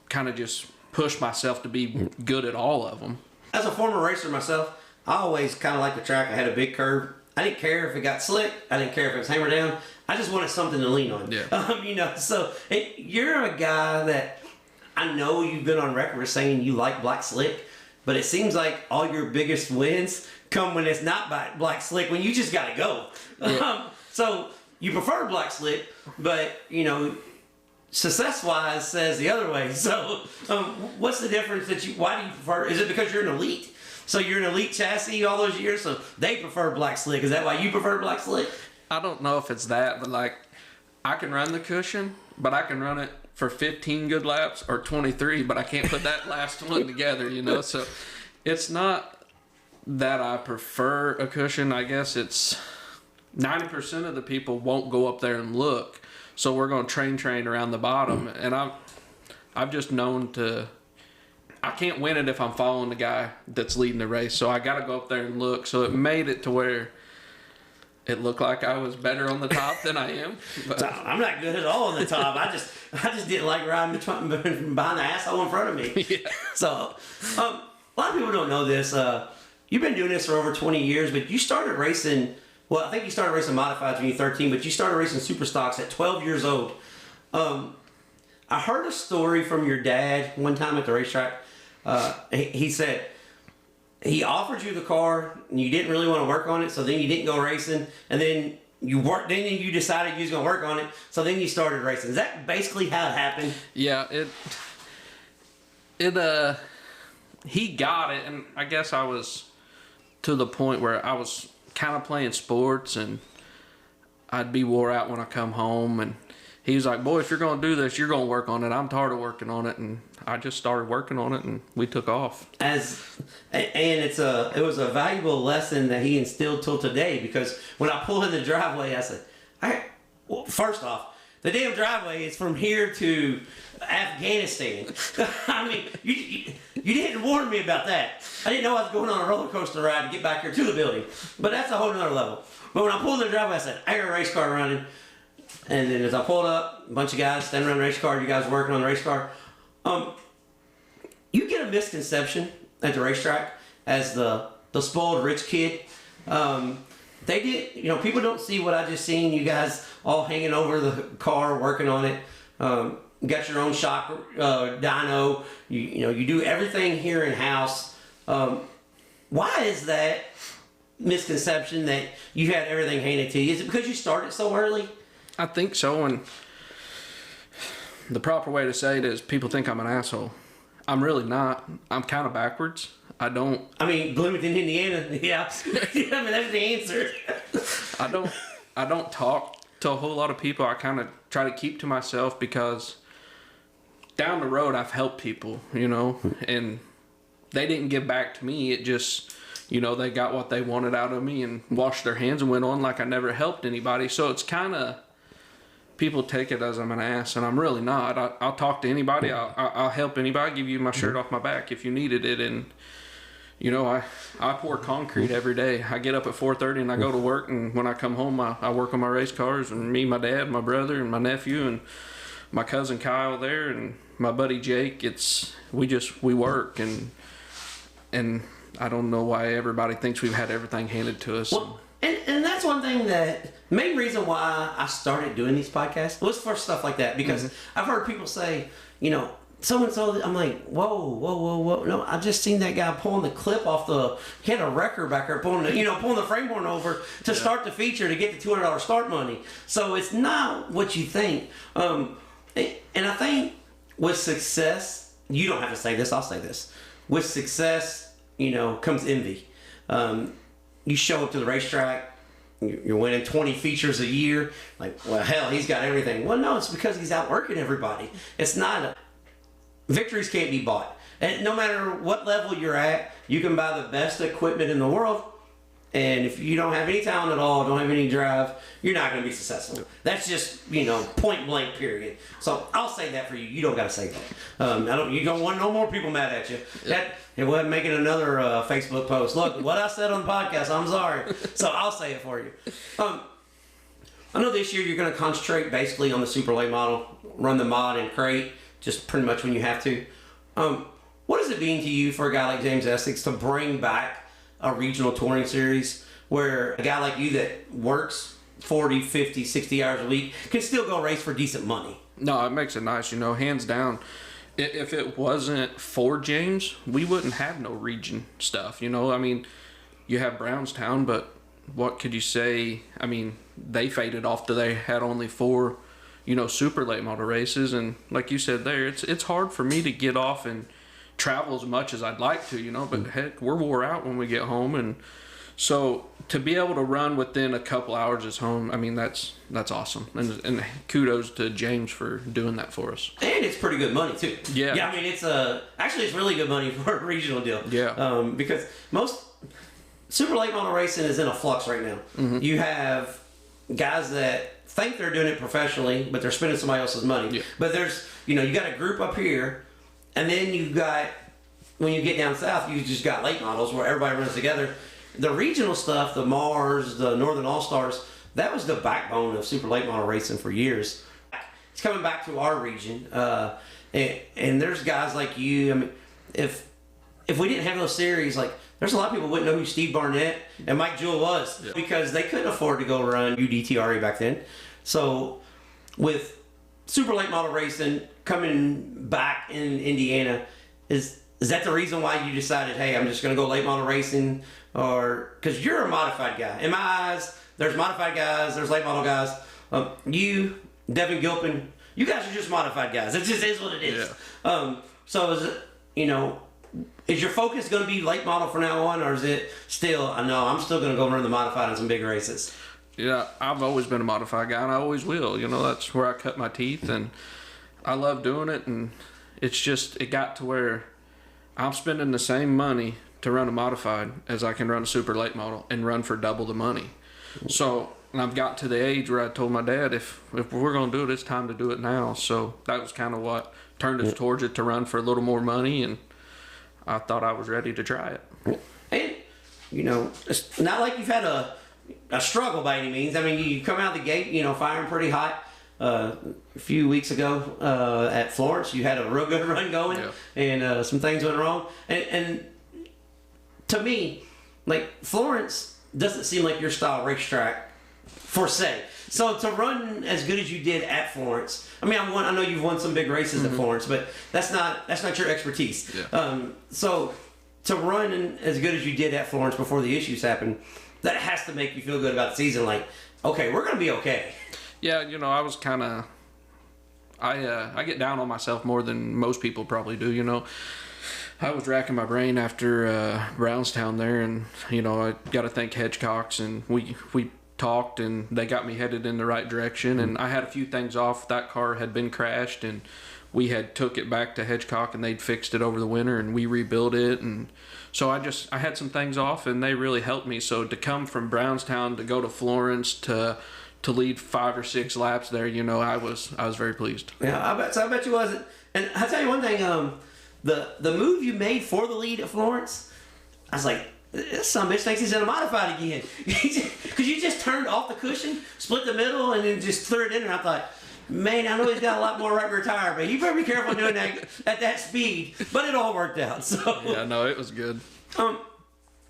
kind of just push myself to be good at all of them. As a former racer myself, I always kind of liked the track. I had a big curve. I didn't care if it got slick. I didn't care if it was hammered down. I just wanted something to lean on. Yeah. So you're a guy that I know you've been on record as saying you like black slick, but it seems like all your biggest wins come when it's not black slick, when you just got to go. Yeah. So you prefer black slick, but success-wise says the other way. So what's the difference why do you prefer? Is it because you're an elite? So you're an elite chassis all those years, so they prefer black slick. Is that why you prefer black slick? I don't know if it's that, but I can run the cushion, but I can run it for 15 good laps or 23, but I can't put that last one together, So it's not that I prefer a cushion. I guess it's 90% of the people won't go up there and look, so we're going to train around the bottom, and I've just known I can't win it if I'm following the guy that's leading the race, so I got to go up there and look. So it made it to where it looked like I was better on the top than I am. But I'm not good at all on the top. I just didn't like riding behind the asshole in front of me. Yeah. So a lot of people don't know this. You've been doing this for over 20 years, but you started racing. Well, I think you started racing modifieds when you were 13, but you started racing super stocks at 12 years old. I heard a story from your dad one time at the racetrack. He said he offered you the car and you didn't really want to work on it, so then you didn't go racing, and then you decided you was going to work on it, so then you started racing. Is that basically how it happened? Yeah, he got it, and I guess I was to the point where I was kind of playing sports, and I'd be wore out when I come home, and he was like, boy, if you're going to do this, you're going to work on it. I'm tired of working on it. And I just started working on it, and we took off. It was a valuable lesson that he instilled till today, because when I pull in the driveway, I said, first off, the damn driveway is from here to Afghanistan. I mean, you didn't warn me about that. I didn't know I was going on a roller coaster ride to get back here to the building. But that's a whole nother level. But when I pulled in the driveway, I said, I got a race car running. And then as I pulled up, a bunch of guys standing around the race car, you guys working on the race car. You get a misconception at the racetrack as the spoiled rich kid. They did, people don't see what I just seen. You guys all hanging over the car, working on it. You got your own shock dyno. You do everything here in house. Why is that misconception that you had everything handed to you? Is it because you started so early? I think so, and the proper way to say it is people think I'm an asshole. I'm really not. I'm kind of backwards. I mean, Bloomington, Indiana. Yeah. I mean, that's the answer. I don't talk to a whole lot of people. I kind of try to keep to myself because down the road I've helped people, and they didn't give back to me. It just, they got what they wanted out of me and washed their hands and went on like I never helped anybody. So it's kind of, people take it as I'm an ass, and I'm really not. I'll talk to anybody. I'll help anybody. Give you my shirt off my back if you needed it. And I pour concrete every day. I get up at 4:30 and I go to work. And when I come home, I work on my race cars. And me, my dad, my brother, and my nephew, and my cousin Kyle there, and my buddy Jake. We work, and I don't know why everybody thinks we've had everything handed to us. Well, and that's one thing that, main reason why I started doing these podcasts was for stuff like that, because I've heard people say, so-and-so, I'm like, whoa. No, I just seen that guy pulling the clip off he had a wrecker back there pulling the frame horn over to start the feature to get the $200 start money. So it's not what you think. And I think with success, you don't have to say this, I'll say this. With success, comes envy. You show up to the racetrack, you're winning 20 features a year. Like, well, hell, he's got everything. Well, no, it's because he's outworking everybody. It's not. Victories can't be bought. And no matter what level you're at, you can buy the best equipment in the world. And if you don't have any talent at all, don't have any drive, you're not going to be successful. That's just, point blank, period. So I'll say that for you. You don't got to say that. You don't want no more people mad at you. It wasn't making another Facebook post. Look, what I said on the podcast, I'm sorry. So I'll say it for you. I know this year you're going to concentrate basically on the super late model, run the mod and crate, just pretty much when you have to. What does it mean to you for a guy like James Essex to bring back a regional touring series where a guy like you that works 40, 50, 60 hours a week can still go race for decent money? No, it makes it nice, hands down. If it wasn't for James, we wouldn't have no region stuff, I mean, you have Brownstown, but what could you say? I mean, they faded off till they had only 4, super late model races. And like you said there, it's hard for me to get off and travel as much as I'd like to, but heck, we're wore out when we get home. And so to be able to run within a couple hours is home, I mean, that's awesome. And kudos to James for doing that for us. And it's pretty good money too. Yeah. I mean, it's really good money for a regional deal. Yeah. Because most super late model racing is in a flux right now. Mm-hmm. You have guys that think they're doing it professionally, but they're spending somebody else's money. Yeah. But there's, you got a group up here, and then you've got, when you get down south, you just got late models where everybody runs together. The regional stuff, the Mars, the Northern All-Stars, that was the backbone of super late model racing for years. It's coming back to our region. And there's guys like you. I mean, if we didn't have those series, like, there's a lot of people who wouldn't know who Steve Barnett and Mike Jewell was because they couldn't afford to go run UDTRE back then. So with super late model racing coming back in Indiana, is that the reason why you decided, hey, I'm just going to go late model racing? Or because you're a modified guy. In my eyes, there's modified guys, there's late model guys. You, Devin Gilpin, you guys are just modified guys. It just is what it is. Yeah. So is it, is your focus going to be late model from now on, or is it still, I'm still going to go run the modified in some big races? Yeah, I've always been a modified guy, and I always will. That's where I cut my teeth, and I love doing it. And it's just, it got to where I'm spending the same money to run a modified as I can run a super late model and run for double the money. So I've got to the age where I told my dad, if we're going to do it, it's time to do it now. So that was kind of what turned us towards it, to run for a little more money, and I thought I was ready to try it. And, you know, it's not like you've had a struggle by any means. I mean, you come out of the gate, you know, firing pretty hot. A few weeks ago at Florence, you had a real good run going, and some things went wrong. And to me, like, Florence doesn't seem like your style racetrack, per se. So to run as good as you did at Florence, I mean, I know you've won some big races at Florence, but that's not your expertise. Yeah. So to run as good as you did at Florence before the issues happened, that has to make you feel good about the season. Like, okay, we're gonna be okay. Yeah, you know, I was kind of, I get down on myself more than most people probably do, you know. I was racking my brain after Brownstown there, and, you know, I got to thank Hedgecock's, and we talked, and they got me headed in the right direction, and I had a few things off. That car had been crashed, and we had took it back to Hedgecock, and they'd fixed it over the winter, and we rebuilt it, and so I had some things off, and they really helped me. So to come from Brownstown to go to Florence to lead 5 or 6 laps there, you know, I was very pleased. Yeah, I bet you wasn't. And I'll tell you one thing, the move you made for the lead at Florence, I was like, this son of a bitch thinks he's in a modified again. Because you just turned off the cushion, split the middle, and then just threw it in, and I thought, man, I know he's got a lot more right rear tire, but you better be careful doing that at that speed. But it all worked out. So yeah, no, it was good.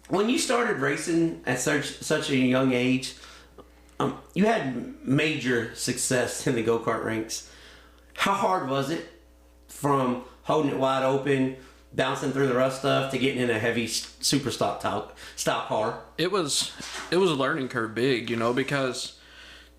When you started racing at such a young age, you had major success in the go-kart ranks. How hard was it from holding it wide open, bouncing through the rough stuff, to getting in a heavy super stock style car? It was a learning curve big, you know, because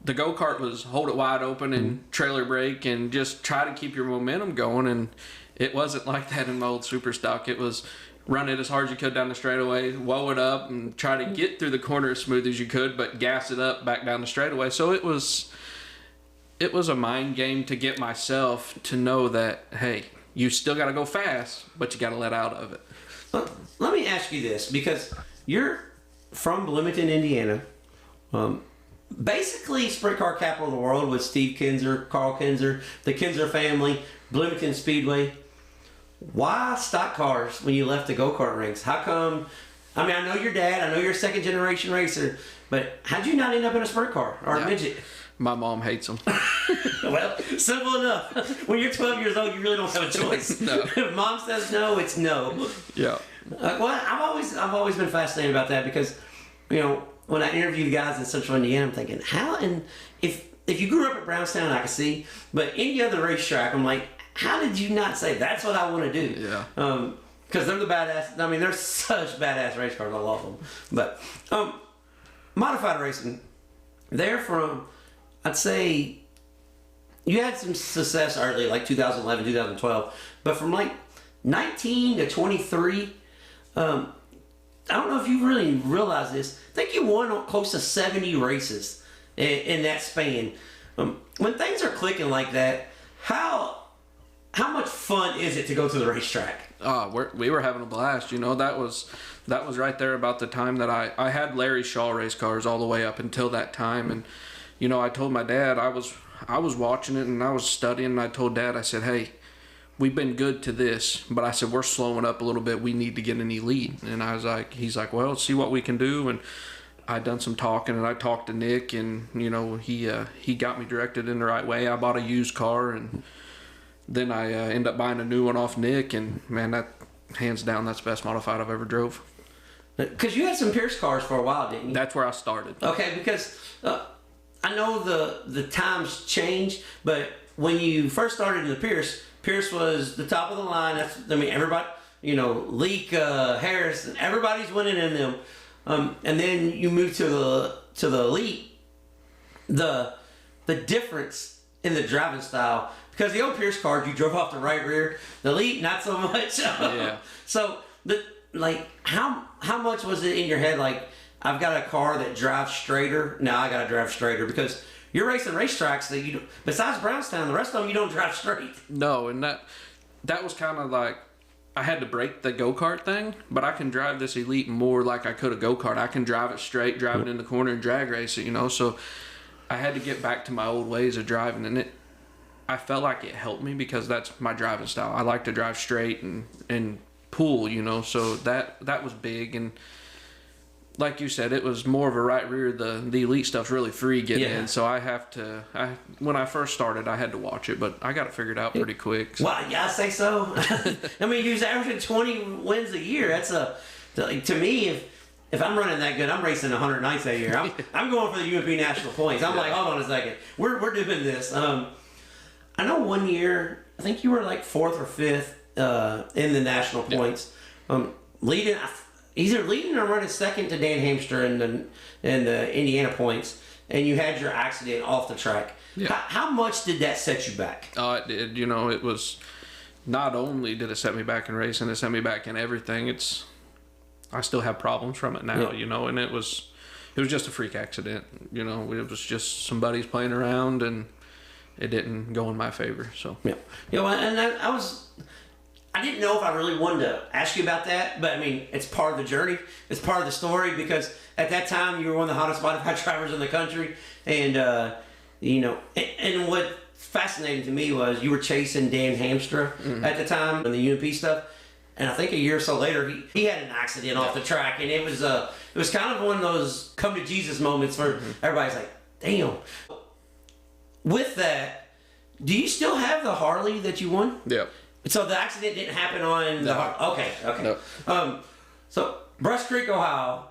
the go-kart was hold it wide open and trailer brake and just try to keep your momentum going, and it wasn't like that in my old super stock. It was run it as hard as you could down the straightaway, woe it up, and try to get through the corner as smooth as you could, but gas it up back down the straightaway. So it was a mind game to get myself to know that, hey, you still got to go fast, but you got to let out of it. Let me ask you this, because you're from Bloomington, Indiana. Basically, sprint car capital of the world with Steve Kinzer, Carl Kinzer, the Kinzer family, Bloomington Speedway. Why stock cars when you left the go-kart rinks? How come? I mean, I know your dad, I know you're a second generation racer, but how'd you not end up in a sprint car or a midget? My mom hates them. Well, simple enough. When you're 12 years old, you really don't have a choice. No. If mom says no, it's no. Yeah. Well, I've always been fascinated about that, because, you know, when I interview guys in Central Indiana, I'm thinking, how, and if you grew up at Brownstown, I can see, but any other racetrack, I'm like, how did you not say that's what I want to do? Yeah. Because they're the badass. I mean, they're such badass race cars. I love them. But modified racing, they're from, I'd say, you had some success early, like 2011, 2012, but from like 19 to 23, I don't know if you really realize this. I think you won close to 70 races in that span. When things are clicking like that, how much fun is it to go to the racetrack? We were having a blast. You know, that was right there about the time that I had Larry Shaw race cars all the way up until that time. And, you know, I told my dad, I was watching it and I was studying, and I told Dad, I said, hey, we've been good to this, but I said, we're slowing up a little bit. We need to get an elite. And I was like, he's like, well, let's see what we can do. And I done some talking, and I talked to Nick, and, you know, he got me directed in the right way. I bought a used car, and then I ended up buying a new one off Nick, and man, that hands down, that's the best modified I've ever drove. Because you had some Pierce cars for a while, didn't you? That's where I started. Okay, because I know the times change, but when you first started in the Pierce was the top of the line. Everybody, you know, Leak, Harris, everybody's winning in them. And then you move to the Elite. The difference in the driving style, because the old Pierce cars, you drove off the right rear. The Elite, not so much. Yeah. So how much was it in your head? Like, I've got a car that drives straighter. Now I got to drive straighter, because you're racing racetracks that you, besides Brownstown, the rest of them you don't drive straight. No, and that was kind of like I had to break the go-kart thing, but I can drive this Elite more like I could a go-kart. I can drive it straight, drive it in the corner, and drag race it, you know. So I had to get back to my old ways of driving, and I felt like it helped me because that's my driving style. I like to drive straight and pull, you know. So that was big, and like you said, it was more of a right rear. The Elite stuff's really free getting in, so when I first started, I had to watch it, but I got it figured out pretty quick. So. Well, yeah, I say so. I mean, you're averaging 20 wins a year. That's to me, if I'm running that good, I'm racing 109th a year. I'm going for the UMP national points. I'm like, hold on a second, we're doing this. I know one year, I think you were like 4th or 5th in the national points, leading. Either leading or running second to Dan Hamster in the Indiana points, and you had your accident off the track. Yeah. How much did that set you back? It did. You know, it was not only did it set me back in racing, it set me back in everything. I still have problems from it now. Yeah. You know, and it was just a freak accident. You know, it was just some buddies playing around, and it didn't go in my favor. So yeah, you know, and I didn't know if I really wanted to ask you about that, but I mean, it's part of the journey. It's part of the story because at that time you were one of the hottest modified drivers in the country, and you know, and what fascinating to me was you were chasing Dan Hamstra at the time and the UMP stuff, and I think a year or so later he had an accident off the track, and it was kind of one of those come to Jesus moments where everybody's like, damn. With that, do you still have the Harley that you won? Yeah. So the accident didn't happen on the okay. No. So Brush Creek, Ohio.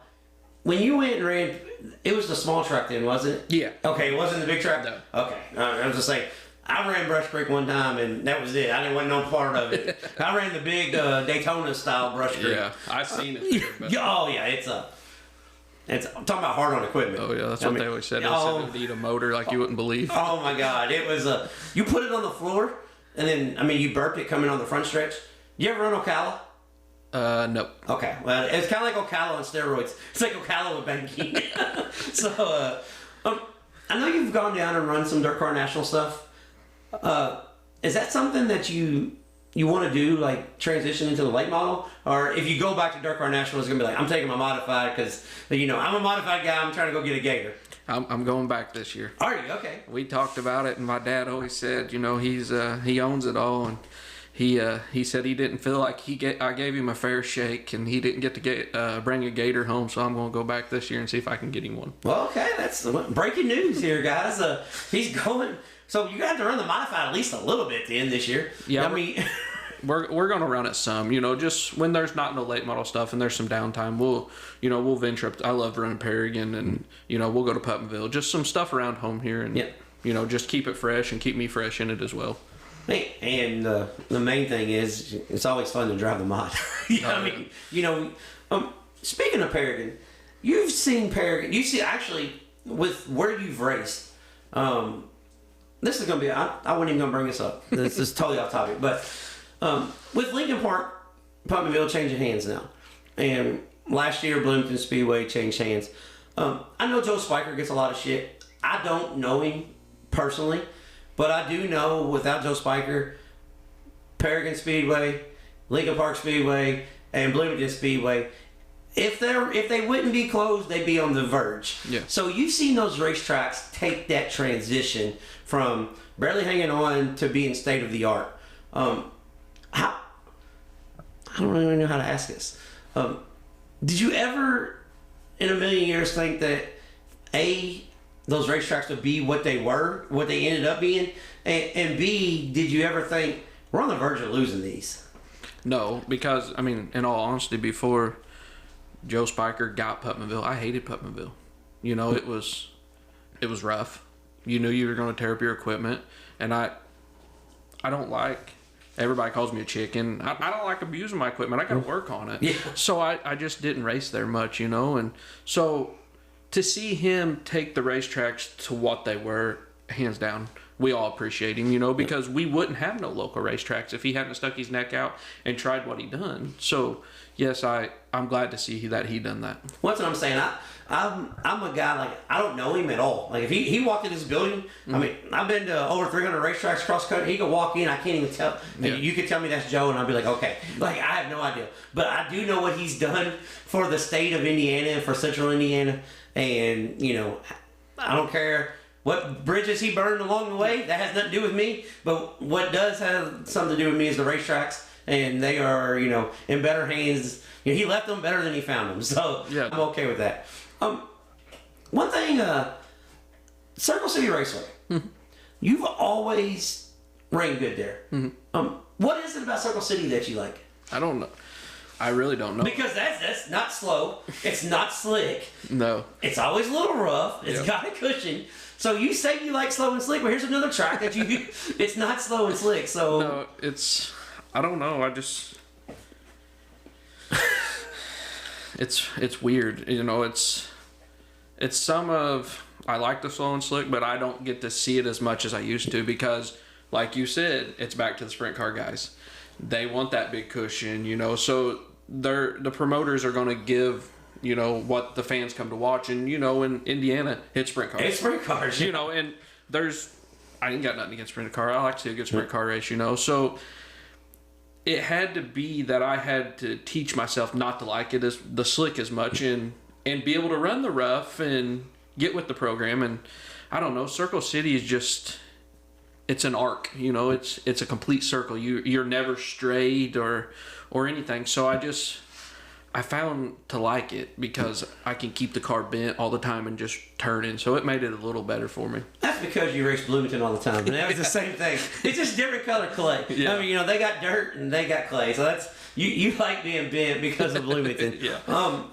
When you went and ran, it was the small track then, wasn't it? Yeah. Okay, it wasn't the big track. No. Okay, I was just saying. I ran Brush Creek one time, and that was it. I didn't want no part of it. I ran the big Daytona style Brush Creek. Yeah, I've seen it. Oh yeah, it's I'm talking about hard on equipment. Oh yeah, that's what they always said. They said it would eat a motor like you wouldn't believe. Oh my God, it was you put it on the floor. And then, I mean, you burped it coming on the front stretch. You ever run Ocala? No. Okay. Well, it's kind of like Ocala on steroids. It's like Ocala with banking. So, I know you've gone down and run some Dirt Car National stuff. Is that something that you want to do, like transition into the late model? Or if you go back to Dirt Car National, it's going to be like, I'm taking my modified because, you know, I'm a modified guy. I'm trying to go get a Gator. I'm going back this year. Are you? Okay. We talked about it, and my dad always said, you know, he owns it all, and he said he didn't feel like I gave him a fair shake, and he didn't get to bring a Gator home, so I'm going to go back this year and see if I can get him one. Well, okay, that's breaking news here, guys. He's going. So you got to run the modified at least a little bit then this year. Yeah, I mean. We're gonna run it some, you know, just when there's not no late model stuff and there's some downtime, we'll venture up. I love running Paragon, and you know, we'll go to Putnamville, just some stuff around home here, and you know, just keep it fresh and keep me fresh in it as well. Hey, and the main thing is it's always fun to drive the mod. I mean, you know, speaking of Paragon, you've seen Paragon. You see actually with where you've raced. This is gonna be. I wasn't even gonna bring this up. This is totally off topic, but. With Lincon Park, Putnamville changing hands now, and last year Bloomington Speedway changed hands. I know Joe Spiker gets a lot of shit. I don't know him personally, but I do know without Joe Spiker, Paragon Speedway, Lincon Park Speedway, and Bloomington Speedway, if they wouldn't be closed, they'd be on the verge. Yeah. So you've seen those racetracks take that transition from barely hanging on to being state of the art. I don't really know how to ask this. Did you ever, in a million years, think that those racetracks would be what they were, what they ended up being, and B, did you ever think we're on the verge of losing these? No, because I mean, in all honesty, before Joe Spiker got Putnamville, I hated Putnamville. You know, it was rough. You knew you were going to tear up your equipment, and I don't like. Everybody calls me a chicken. I don't like abusing my equipment. I got to work on it. Yeah. So I just didn't race there much, you know. And so to see him take the racetracks to what they were, hands down, we all appreciate him, because we wouldn't have no local racetracks if he hadn't stuck his neck out and tried what he done. So yes, I'm glad to see that he done that. What's what I'm saying? I'm a guy, like, I don't know him at all. Like, if he walked in this building, I mean, I've been to over 300 racetracks across the country. He could walk in, I can't even tell. Yeah. You could tell me that's Joe, and I'd be like, okay. Like, I have no idea. But I do know what he's done for the state of Indiana and for central Indiana. And, I don't care what bridges he burned along the way. That has nothing to do with me. But what does have something to do with me is the racetracks. And they are, in better hands. He left them better than he found them. So yeah. I'm okay with that. One thing, Circle City Raceway. Mm-hmm. You've always ran good there. Mm-hmm. What is it about Circle City that you like? I don't know. I really don't know. Because that's not slow. It's not slick. No. It's always a little rough. It's got a cushion. So you say you like slow and slick, but here's another track that it's not slow and slick. So no, I don't know. It's weird. It's some of, I like the slow and slick, but I don't get to see it as much as I used to because, like you said, it's back to the sprint car guys. They want that big cushion, so the promoters are going to give, what the fans come to watch. And, in Indiana, it's sprint cars. It's sprint cars. And I ain't got nothing against sprint car. I like to see a good sprint car race, So it had to be that I had to teach myself not to like it as the slick as much and be able to run the rough and get with the program. And I don't know, Circle City is just, it's an arc, it's a complete circle. You're never straight or anything. So I found to like it because I can keep the car bent all the time and just turning. So it made it a little better for me. That's because you race Bloomington all the time. And that was the same thing. It's just different color clay. Yeah. I mean, they got dirt and they got clay. So that's, you like being bent because of Bloomington. Yeah.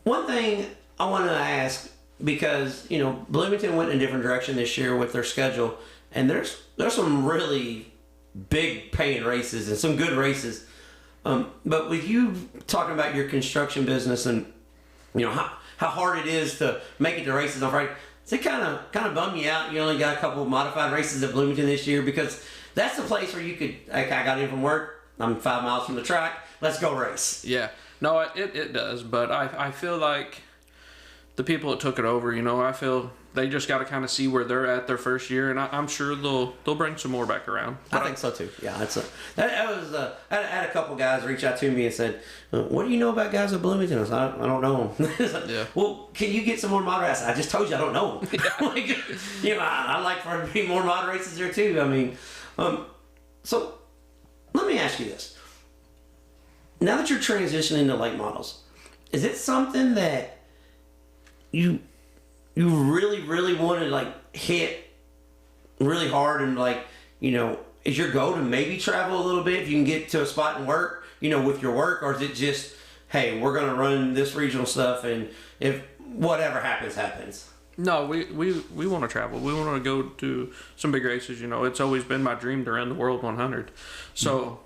One thing I want to ask, because, Bloomington went in a different direction this year with their schedule. And there's some really big paying races and some good races. But with you talking about your construction business and how hard it is to make it to races on Friday, does it kind of bum you out? You only got a couple of modified races at Bloomington this year, because that's the place where you could, like, I got in from work, I'm 5 miles from the track, let's go race. Yeah, no, it does, but I feel like the people that took it over, I feel they just got to kind of see where they're at their first year, and I'm sure they'll bring some more back around. I think so too. Yeah, I had a couple guys reach out to me and said, "What do you know about guys at Bloomington?" I said, "I don't know them." Yeah. Well, can you get some more mod races? I just told you I don't know them. Yeah. I like for there to be more mod races there too. I mean, so let me ask you this: now that you're transitioning to late models, is it something that you really, really want to, like, hit really hard and, like, is your goal to maybe travel a little bit if you can get to a spot and work, with your work? Or is it just, hey, we're going to run this regional stuff and if whatever happens, happens? No, we want to travel. We want to go to some big races. It's always been my dream to run the World 100. So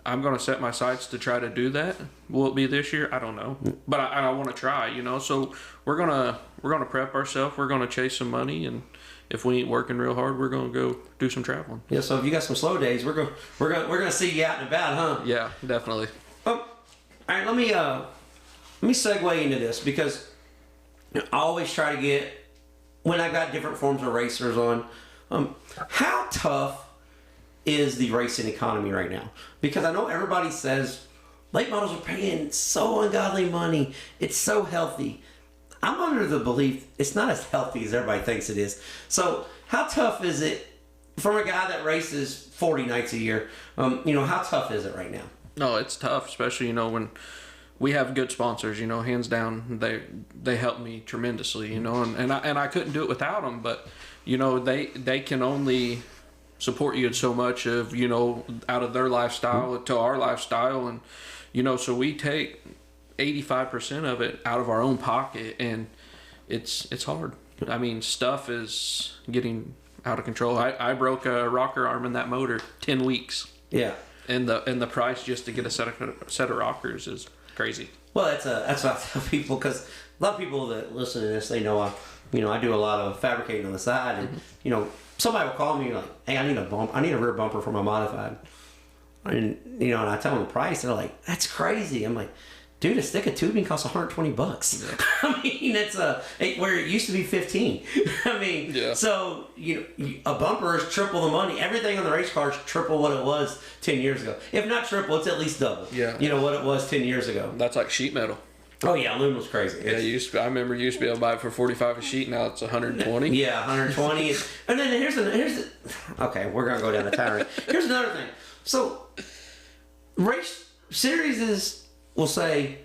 I'm going to set my sights to try to do that. Will it be this year? I don't know, but I want to try. So we're gonna prep ourselves. We're gonna chase some money, and if we ain't working real hard, we're gonna go do some traveling. Yeah. So if you got some slow days, we're gonna see you out and about, huh? Yeah, definitely. All right. Let me segue into this, because I always try to get, when I got different forms of racers on, how tough is the racing economy right now? Because I know everybody says late models are paying so ungodly money, it's so healthy. I'm under the belief it's not as healthy as everybody thinks it is. So how tough is it from a guy that races 40 nights a year? How tough is it right now? No, it's tough, especially when we have good sponsors. Hands down, they help me tremendously. And I couldn't do it without them. But they can only support you in so much of, out of their lifestyle to our lifestyle. And, so we take 85% of it out of our own pocket, and it's hard. I mean, stuff is getting out of control. I broke a rocker arm in that motor 10 weeks. Yeah. And the price just to get a set of rockers is crazy. Well, that's what I tell people, because a lot of people that listen to this, they know I do a lot of fabricating on the side, and somebody will call me like, "Hey, I need a rear bumper for my modified," and and I tell them the price, and they're like, "That's crazy." I'm like, "Dude, a stick of tubing costs $120. Yeah. I mean, it's where it used to be 15. I mean, yeah. So a bumper is triple the money. Everything on the race car is triple what it was 10 years ago. If not triple, it's at least double. Yeah. What it was 10 years ago. That's like sheet metal. Oh yeah, aluminum's crazy. Yeah, I remember you used to be able to buy it for $45 a sheet. Now it's $120. Yeah, 120. And then here's the. Okay, we're gonna go down the tirade. Here's another thing. So, race series will say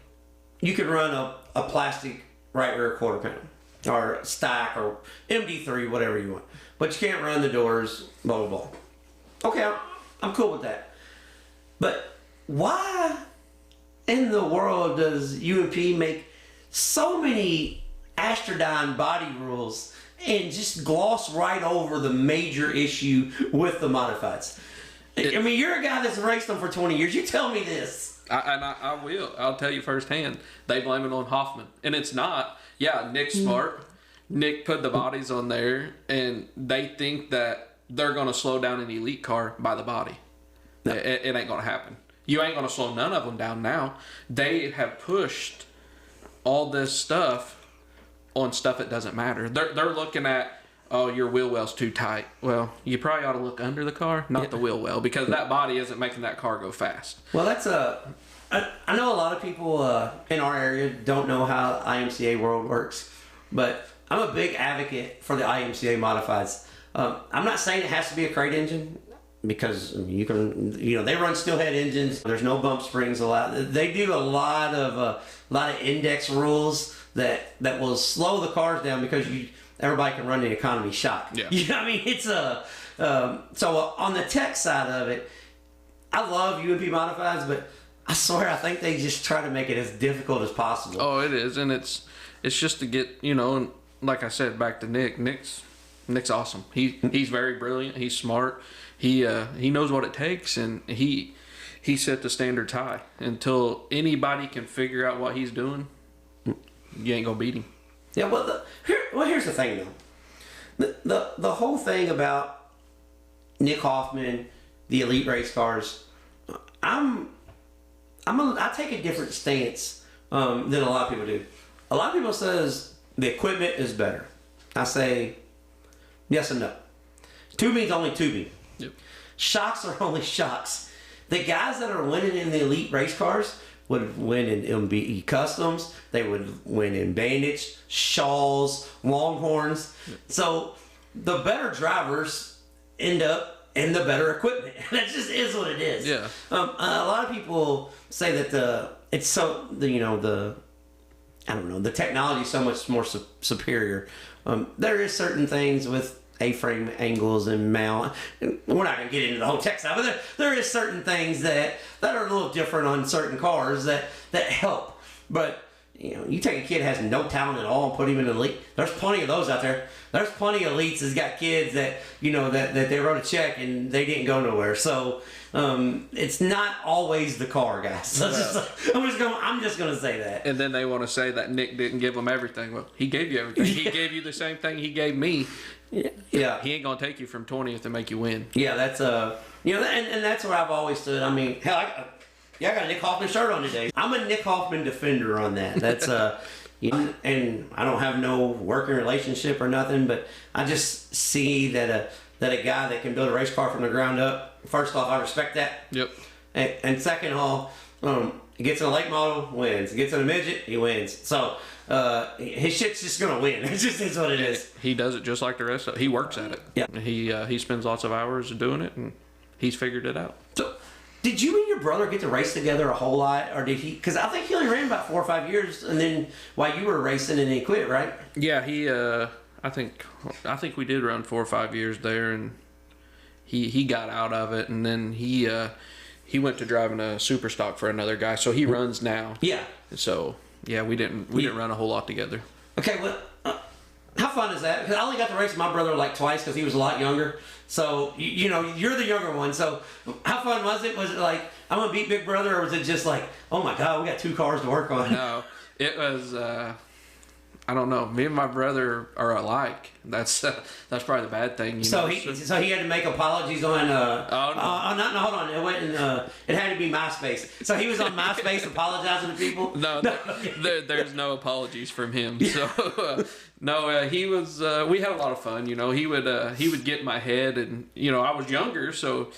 you can run a plastic right rear quarter panel or stack or MD3, whatever you want, but you can't run the doors. Blah blah blah. Okay, I'm cool with that. But why in the world does UMP make so many astrodyne body rules and just gloss right over the major issue with the modifieds? I mean, you're a guy that's raced them for 20 years. You tell me this. I will. I'll tell you firsthand. They blame it on Hoffman. And it's not. Yeah, Nick's smart. Nick put the bodies on there, and they think that they're going to slow down an elite car by the body. No. It ain't going to happen. You ain't going to slow none of them down now. They have pushed all this stuff on stuff that doesn't matter. They're looking at, oh, your wheel well's too tight. Well, you probably ought to look under the car, not the wheel well, because that body isn't making that car go fast. Well, that's I know a lot of people in our area don't know how IMCA world works, but I'm a big advocate for the IMCA modifieds. I'm not saying it has to be a crate engine, because you can, they run steel head engines. There's no bump springs a lot. They do a lot of index rules that will slow the cars down because everybody can run the economy shock. Yeah. I mean, it's so on the tech side of it, I love UMP modifieds, but I swear I think they just try to make it as difficult as possible. Oh, it is, and it's just to get, and like I said, back to Nick. Nick's awesome. He's very brilliant. He's smart. He knows what it takes, and he set the standards high. Until anybody can figure out what he's doing, you ain't gonna beat him. Yeah, well, here's the thing though. The whole thing about Nick Hoffman, the elite race cars, I take a different stance than a lot of people do. A lot of people says the equipment is better. I say yes and no. Tubing's only tubing. Yep. Shocks are only shocks. The guys that are winning in the elite race cars would win in MBE Customs. They would win in Bandage, Shaws, Longhorns. So the better drivers end up in the better equipment. That just is what it is. Yeah. A lot of people say that the technology is so much more superior. There is certain things with A-frame angles and mount. We're not going to get into the whole tech side, but there is certain things that are a little different on certain cars that help. But you take a kid who has no talent at all and put him in the elite. There's plenty of those out there. There's plenty of elites that's got kids that that they wrote a check and they didn't go nowhere. So it's not always the car, guys. So I'm just gonna say that. And then they want to say that Nick didn't give them everything. Well, he gave you everything. He gave you the same thing he gave me. Yeah. He ain't gonna take you from 20th to make you win. Yeah, that's and that's where I've always stood. I mean, hell, I got a Nick Hoffman shirt on today. I'm a Nick Hoffman defender on that. That's and I don't have no working relationship or nothing, but I just see that a guy that can build a race car from the ground up. First off, I respect that. Yep. And second of all, he gets in a late model, wins. He gets in a midget, he wins. So his shit's just gonna win. It just is what it is. He does it just like the rest of it. He works at it. Yeah. He spends lots of hours doing it, and he's figured it out. So, did you and your brother get to race together a whole lot, or did he? Because I think he only ran about 4 or 5 years, and then while you were racing, and he quit, right? Yeah, he. I think we did run 4 or 5 years there, and he got out of it, and then he went to driving a super stock for another guy, so he runs now. Yeah. So yeah, we didn't run a whole lot together. Okay, well, how fun is that? Because I only got to race with my brother like twice because he was a lot younger. So you're the younger one. So how fun was it? Was it like I'm gonna beat Big Brother, or was it just like, oh my God, we got 2 cars to work on? No, it was. I don't know. Me and my brother are alike. That's probably the bad thing. You So know? he had to make apologies on hold on, it went in, it had to be MySpace. So he was on MySpace apologizing to people. No, there's no apologies from him. So he was. We had a lot of fun. You know, he would get in my head, and you know, I was younger, so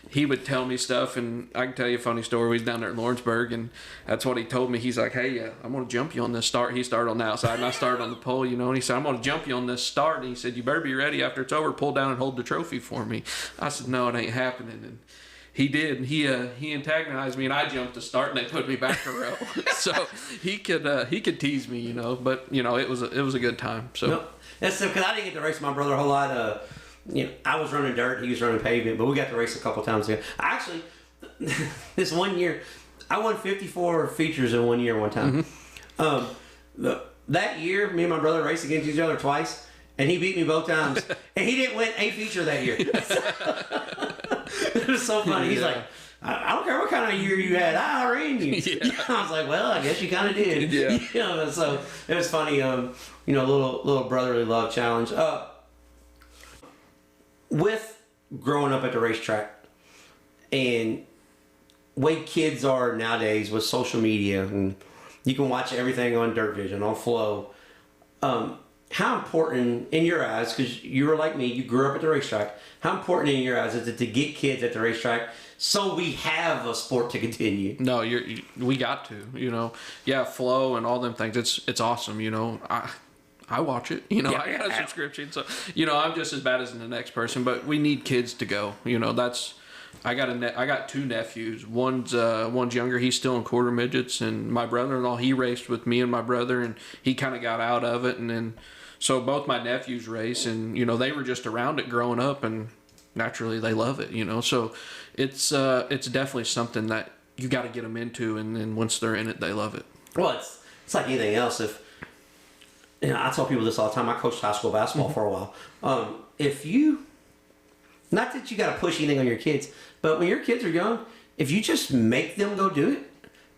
he would tell me stuff, and I can tell you a funny story. We was down there at Lawrenceburg, and that's what he told me. He's like, "Hey, I'm going to jump you on this start." He started on the outside, and I started on the pole, you know, and he said, "I'm going to jump you on this start." And he said, "You better be ready after it's over. Pull down and hold the trophy for me." I said, "No, it ain't happening." And he did. And he antagonized me, and I jumped the start, and they put me back a row. So he could tease me, you know, but you know, it was a good time. So No, that's because I didn't get to race my brother a whole lot. You know, I was running dirt, he was running pavement, but we got to race a couple times together. Actually, this one year, I won 54 features in 1 year one time. Mm-hmm. That year, me and my brother raced against each other twice, and he beat me both times, and he didn't win a feature that year. It was so funny. He's like, I don't care what kind of year you had, I ran you. Yeah. I was like, well, I guess you kind of did. Yeah. You know, so it was funny. You know, little brotherly love challenge. With growing up at the racetrack and way kids are nowadays with social media, and you can watch everything on Dirt Vision, on Flow. How important in your eyes, because you were like me, you grew up at the racetrack, how important in your eyes is it to get kids at the racetrack so we have a sport to continue? No, we got to, you know. Yeah, Flow and all them things, it's awesome, you know. I watch it, you know. Yeah, I got a subscription, so you know, I'm just as bad as the next person. But we need kids to go, you know. I got two nephews. One's younger. He's still in quarter midgets, and my brother-in-law, he raced with me and my brother, and he kind of got out of it, and then so both my nephews race, and you know, they were just around it growing up, and naturally they love it, you know. So it's definitely something that you got to get them into, and then once they're in it, they love it. Well, it's like anything else. If you know, I tell people this all the time. I coached high school basketball for a while. If you, not that you got to push anything on your kids, but when your kids are young, if you just make them go do it,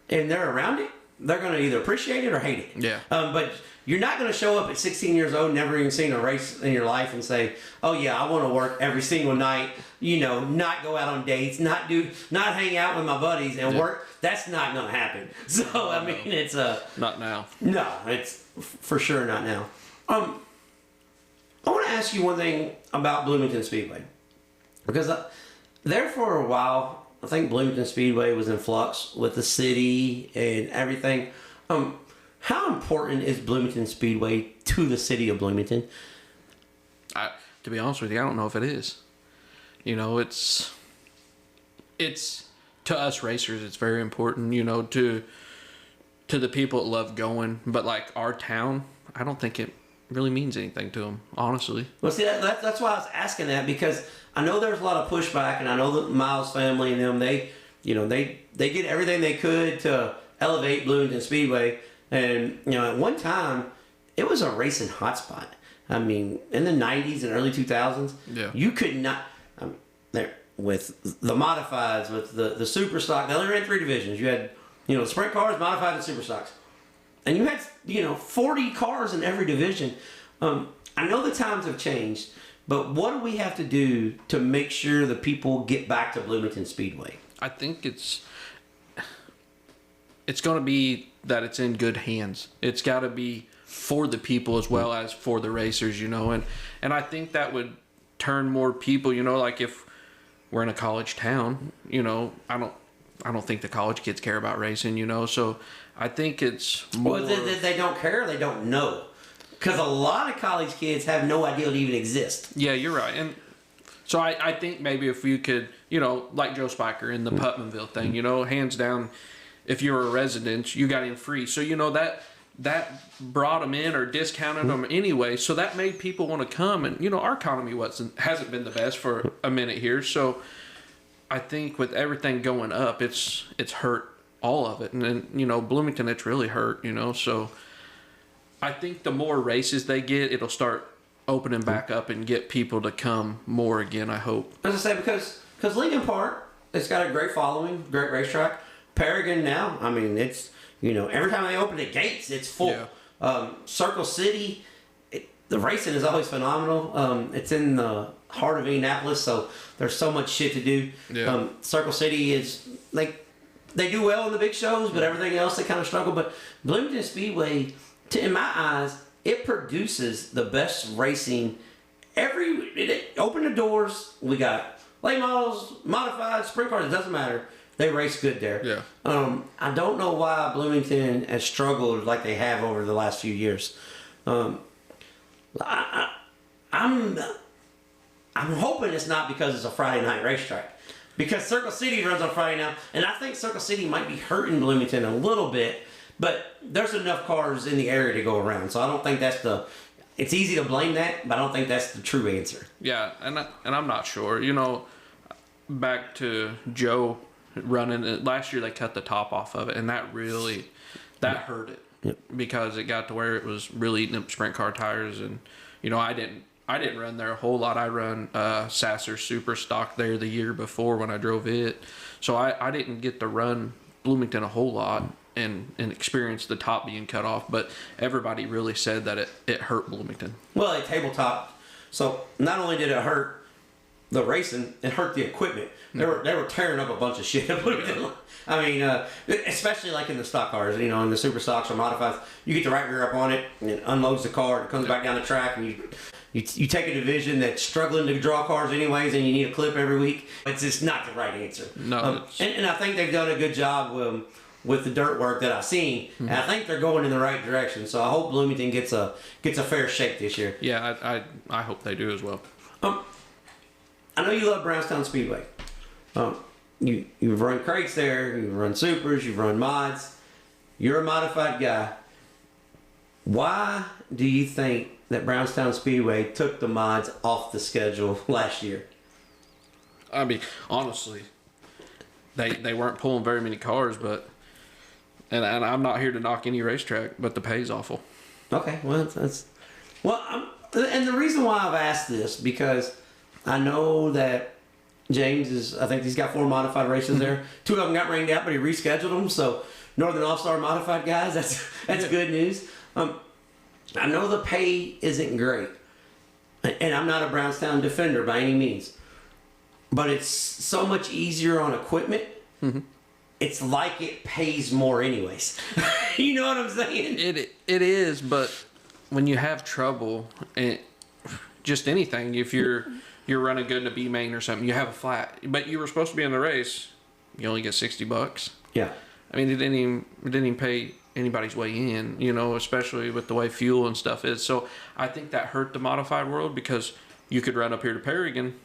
and they're around it, they're going to either appreciate it or hate it. Yeah. But you're not going to show up at 16 years old, never even seen a race in your life, and say, "Oh yeah, I want to work every single night." You know, not go out on dates, not hang out with my buddies and work. That's not going to happen. So I mean, it's not now. No, it's for sure not now. I want to ask you one thing about Bloomington Speedway, because there for a while, I think Bloomington Speedway was in flux with the city and everything. How important is Bloomington Speedway to the city of Bloomington? To be honest with you, I don't know if it is. You know, it's to us racers, it's very important. You know, to the people that love going, but like our town, I don't think it really means anything to them, honestly. Well, see, that's why I was asking that, because I know there's a lot of pushback, and I know the Miles family and them, they did everything they could to elevate Bloomington Speedway, and you know, at one time it was a racing hotspot. I mean, in the 90s and early 2000s, you could not. There with the modifieds, with the super stock, they only ran 3 divisions. You had, you know, sprint cars, modified, and super stocks. And you had, you know, 40 cars in every division. I know the times have changed, but what do we have to do to make sure the people get back to Bloomington Speedway? I think it's going to be that it's in good hands. It's got to be for the people as well as for the racers, you know. And I think that would turn more people, you know, like if we're in a college town, you know, I don't think the college kids care about racing, you know. So I think it's more. Well, they don't care. They don't know, because a lot of college kids have no idea it even exists. Yeah, you're right. And so I think maybe if you could, you know, like Joe Spiker in the Putmanville thing, you know, hands down, if you were a resident, you got in free. So you know that brought them in or discounted them anyway. So that made people want to come. And you know, our economy hasn't been the best for a minute here. So I think with everything going up, it's hurt all of it. And then, you know, Bloomington, it's really hurt, you know. So I think the more races they get, it'll start opening back up and get people to come more again, I hope. As I say, because Lincon Park, it's got a great following, great racetrack. Paragon now, I mean, it's, you know, every time they open the gates, it's full. Circle City, the racing is always phenomenal. It's in the heart of Indianapolis, so there's so much shit to do. Yeah. Circle City is like they do well in the big shows, but everything else they kind of struggle. But Bloomington Speedway, in my eyes, it produces the best racing. It opened the doors. We got late models, modified, sprint cars. It doesn't matter. They race good there. Yeah. I don't know why Bloomington has struggled like they have over the last few years. I'm hoping it's not because it's a Friday night racetrack. Because Circle City runs on Friday now, and I think Circle City might be hurting Bloomington a little bit, but there's enough cars in the area to go around. So I don't think that's it's easy to blame that, but I don't think that's the true answer. Yeah, and I'm not sure. You know, back to Joe running it, last year they cut the top off of it, and that hurt it. Yep. Because it got to where it was really eating up sprint car tires. And you know, I didn't run there a whole lot. I run Sasser Super Stock there the year before when I drove it, so I didn't get to run Bloomington a whole lot and experience the top being cut off. But everybody really said that it hurt Bloomington. Well, it tabletop. So not only did it hurt the racing, it hurt the equipment. They were tearing up a bunch of shit. I mean, especially like in the stock cars, you know, in the super stocks or modifieds, you get the right rear up on it and it unloads the car and it comes back down the track, and you take a division that's struggling to draw cars anyways, and you need a clip every week. It's just not the right answer. No. And I think they've done a good job with the dirt work that I've seen, and I think they're going in the right direction. So I hope Bloomington gets a fair shake this year. Yeah, I hope they do as well. I know you love Brownstown Speedway. You've run crates there, you've run supers, you've run mods. You're a modified guy. Why do you think that Brownstown Speedway took the mods off the schedule last year? I mean, honestly, they weren't pulling very many cars, but and I'm not here to knock any racetrack, but the pay's awful. Okay, well and the reason why I've asked this, because I know that James I think he's got 4 modified races there. 2 of them got rained out, but he rescheduled them. So Northern All-Star modified guys, that's good news. I know the pay isn't great, and I'm not a Brownstown defender by any means, but it's so much easier on equipment. Mm-hmm. It's like it pays more anyways. You know what I'm saying? It is, but when you have trouble, and just anything, if you're running good in a B main or something, you have a flat, but you were supposed to be in the race, you only get $60. Yeah. I mean, it didn't even pay anybody's way in, you know, especially with the way fuel and stuff is. So I think that hurt the modified world, because you could run up here to Paragon,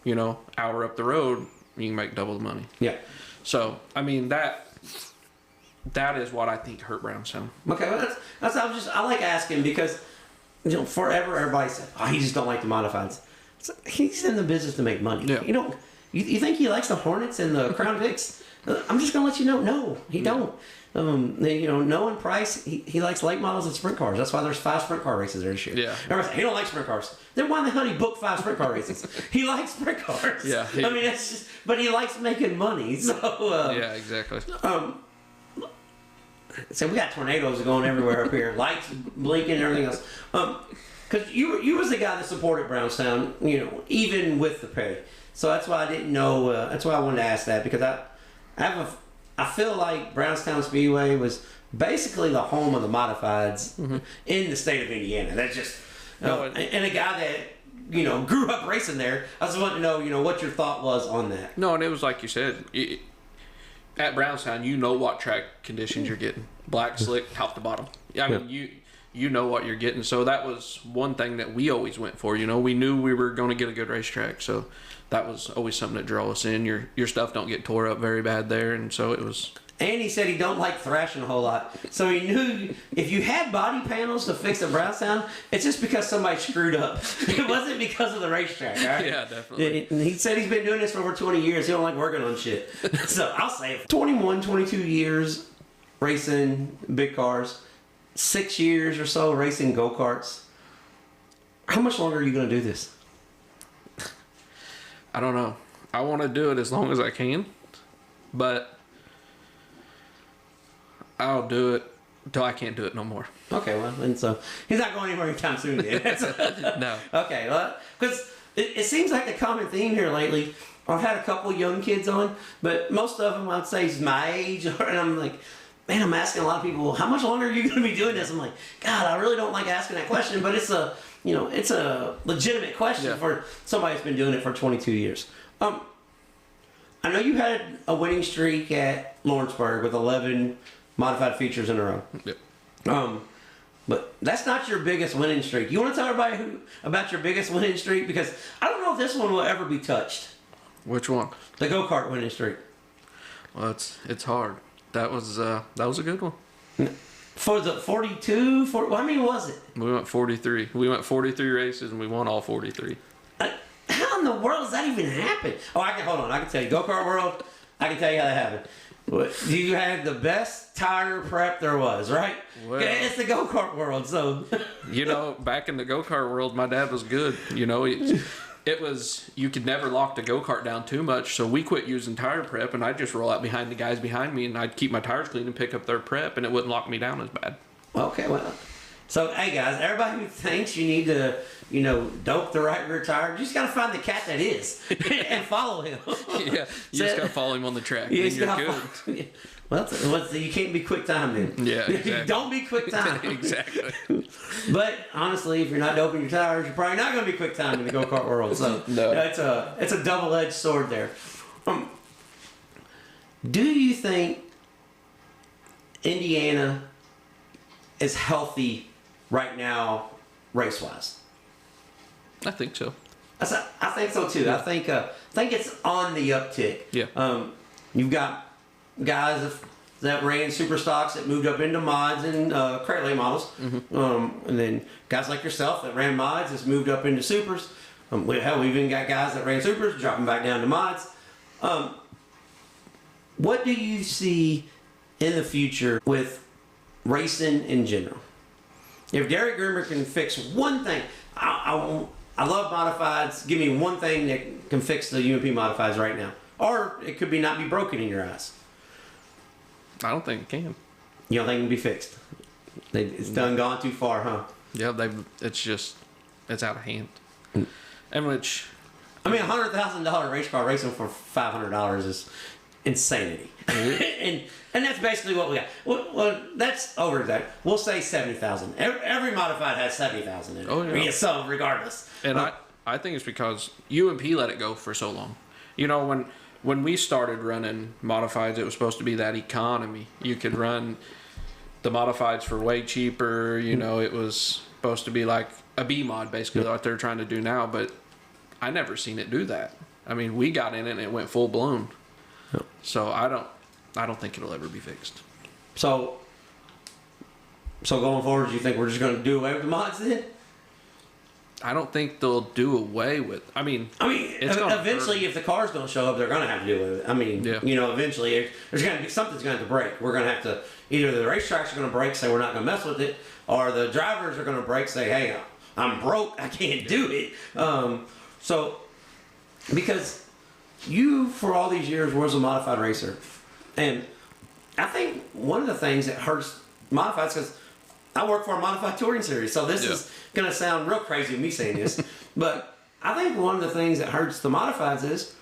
you know, hour up the road, you can make double the money. Yeah. So I mean, that is what I think hurt Brownstown. Okay, well I like asking, because you know, forever everybody said, "Oh, he just don't like the modifieds." He's in the business to make money. Yeah. You think he likes the Hornets and the Crown Vics? I'm just gonna let you know, no, he don't. Knowing Price, he likes late models and sprint cars. That's why there's 5 sprint car races there this year. Yeah. Everybody say, he don't like sprint cars. Then why the hell did he book 5 sprint car races? He likes sprint cars. Yeah. I mean, that's just, but he likes making money. So yeah, exactly. So we got tornadoes going everywhere up here, lights blinking and everything else. Because you was the guy that supported Brownstown, you know, even with the pay. So that's why I didn't know. That's why I wanted to ask that, because I feel like Brownstown Speedway was basically the home of the modifieds in the state of Indiana. That's just and a guy that grew up racing there. I just wanted to know what your thought was on that. No, and it was like you said. At Brownstown, you know what track conditions you're getting. Black, slick, top to bottom. I mean, you know what you're getting. So that was one thing that we always went for. You know, we knew we were going to get a good racetrack. So that was always something that drew us in. Your stuff don't get tore up very bad there. And so it was... And he said he don't like thrashing a whole lot. So he knew if you had body panels to fix at Brownstown, it's just because somebody screwed up. It wasn't because of the racetrack, right? Yeah, definitely. He said he's been doing this for over 20 years. He don't like working on shit. So I'll say it. 21, 22 years racing big cars. 6 years or so racing go-karts. How much longer are you going to do this? I don't know. I want to do it as long as I can. But... I'll do it until I can't do it no more. Okay, well, and so he's not going anywhere anytime soon then. No. Okay, well, because it seems like a common theme here lately. I've had a couple young kids on, but most of them I'd say is my age, and I'm like, man, I'm asking a lot of people, well, how much longer are you going to be doing this? I'm like, God, I really don't like asking that question, but it's a legitimate question for somebody that's been doing it for 22 years. I know you had a winning streak at Lawrenceburg with 11 modified features in a row. Yep. But that's not your biggest winning streak. You want to tell everybody about your biggest winning streak? Because I don't know if this one will ever be touched. Which one? The go-kart winning streak. Well, it's hard. That was a good one. For the 42, how many was it? We went 43. We went 43 races and we won all 43. How in the world does that even happen? Oh, hold on. I can tell you. Go-kart world, I can tell you how that happened. You had the best tire prep there was, right? Well, it's the go-kart world, so. Back in the go-kart world, my dad was good. It was, you could never lock the go-kart down too much, so we quit using tire prep, and I'd just roll out behind the guys behind me, and I'd keep my tires clean and pick up their prep, and it wouldn't lock me down as bad. Okay, well. So, hey, guys, everybody who thinks you need to, dope the right rear tire, you just got to find the cat that is and follow him. Yeah, you just got to follow him on the track, and you're good. Well, you can't be quick time then. Yeah, exactly. Don't be quick time. Exactly. But honestly, if you're not doping your tires, you're probably not going to be quick time in the go-kart world. So no. It's a double-edged sword there. Do you think Indiana is healthy right now, race-wise? I think so. I think so too. Yeah. I think it's on the uptick. Yeah. You've got guys that ran super stocks that moved up into mods and crate lay models, and then guys like yourself that ran mods has moved up into supers. We've even got guys that ran supers dropping back down to mods. What do you see in the future with racing in general? If Derek Groomer can fix one thing, I love modifieds. Give me one thing that can fix the UMP modifieds right now, or it could be not be broken in your eyes. I don't think it can. You don't think it can be fixed? It's done gone too far, huh? Yeah, it's out of hand. And which, $100,000 race car racing for $500 is insanity. and that's basically what we got. Well, that's over that. We'll say 70,000. Every modified has 70,000 in it. Oh yeah. So regardless, and I think it's because UMP let it go for so long. When we started running modifieds, it was supposed to be that economy. You could run the modifieds for way cheaper. It was supposed to be like a B mod, basically, like they're trying to do now. But I never seen it do that. We got in it and it went full blown. Yep. So I don't think it'll ever be fixed. So going forward, do you think we're just going to do away with the mods then? I don't think they'll do away with. Eventually, if the cars don't show up, they're going to have to do with it. Eventually, there's going to be something's going to have to break. We're going to have to either the racetracks are going to break, say we're not going to mess with it, or the drivers are going to break, say, hey, I'm broke, I can't do it. So because you for all these years was a modified racer, and I think one of the things that hurts modifieds because I work for a modified touring series, so this is going to sound real crazy me saying this, but I think one of the things that hurts the modifieds is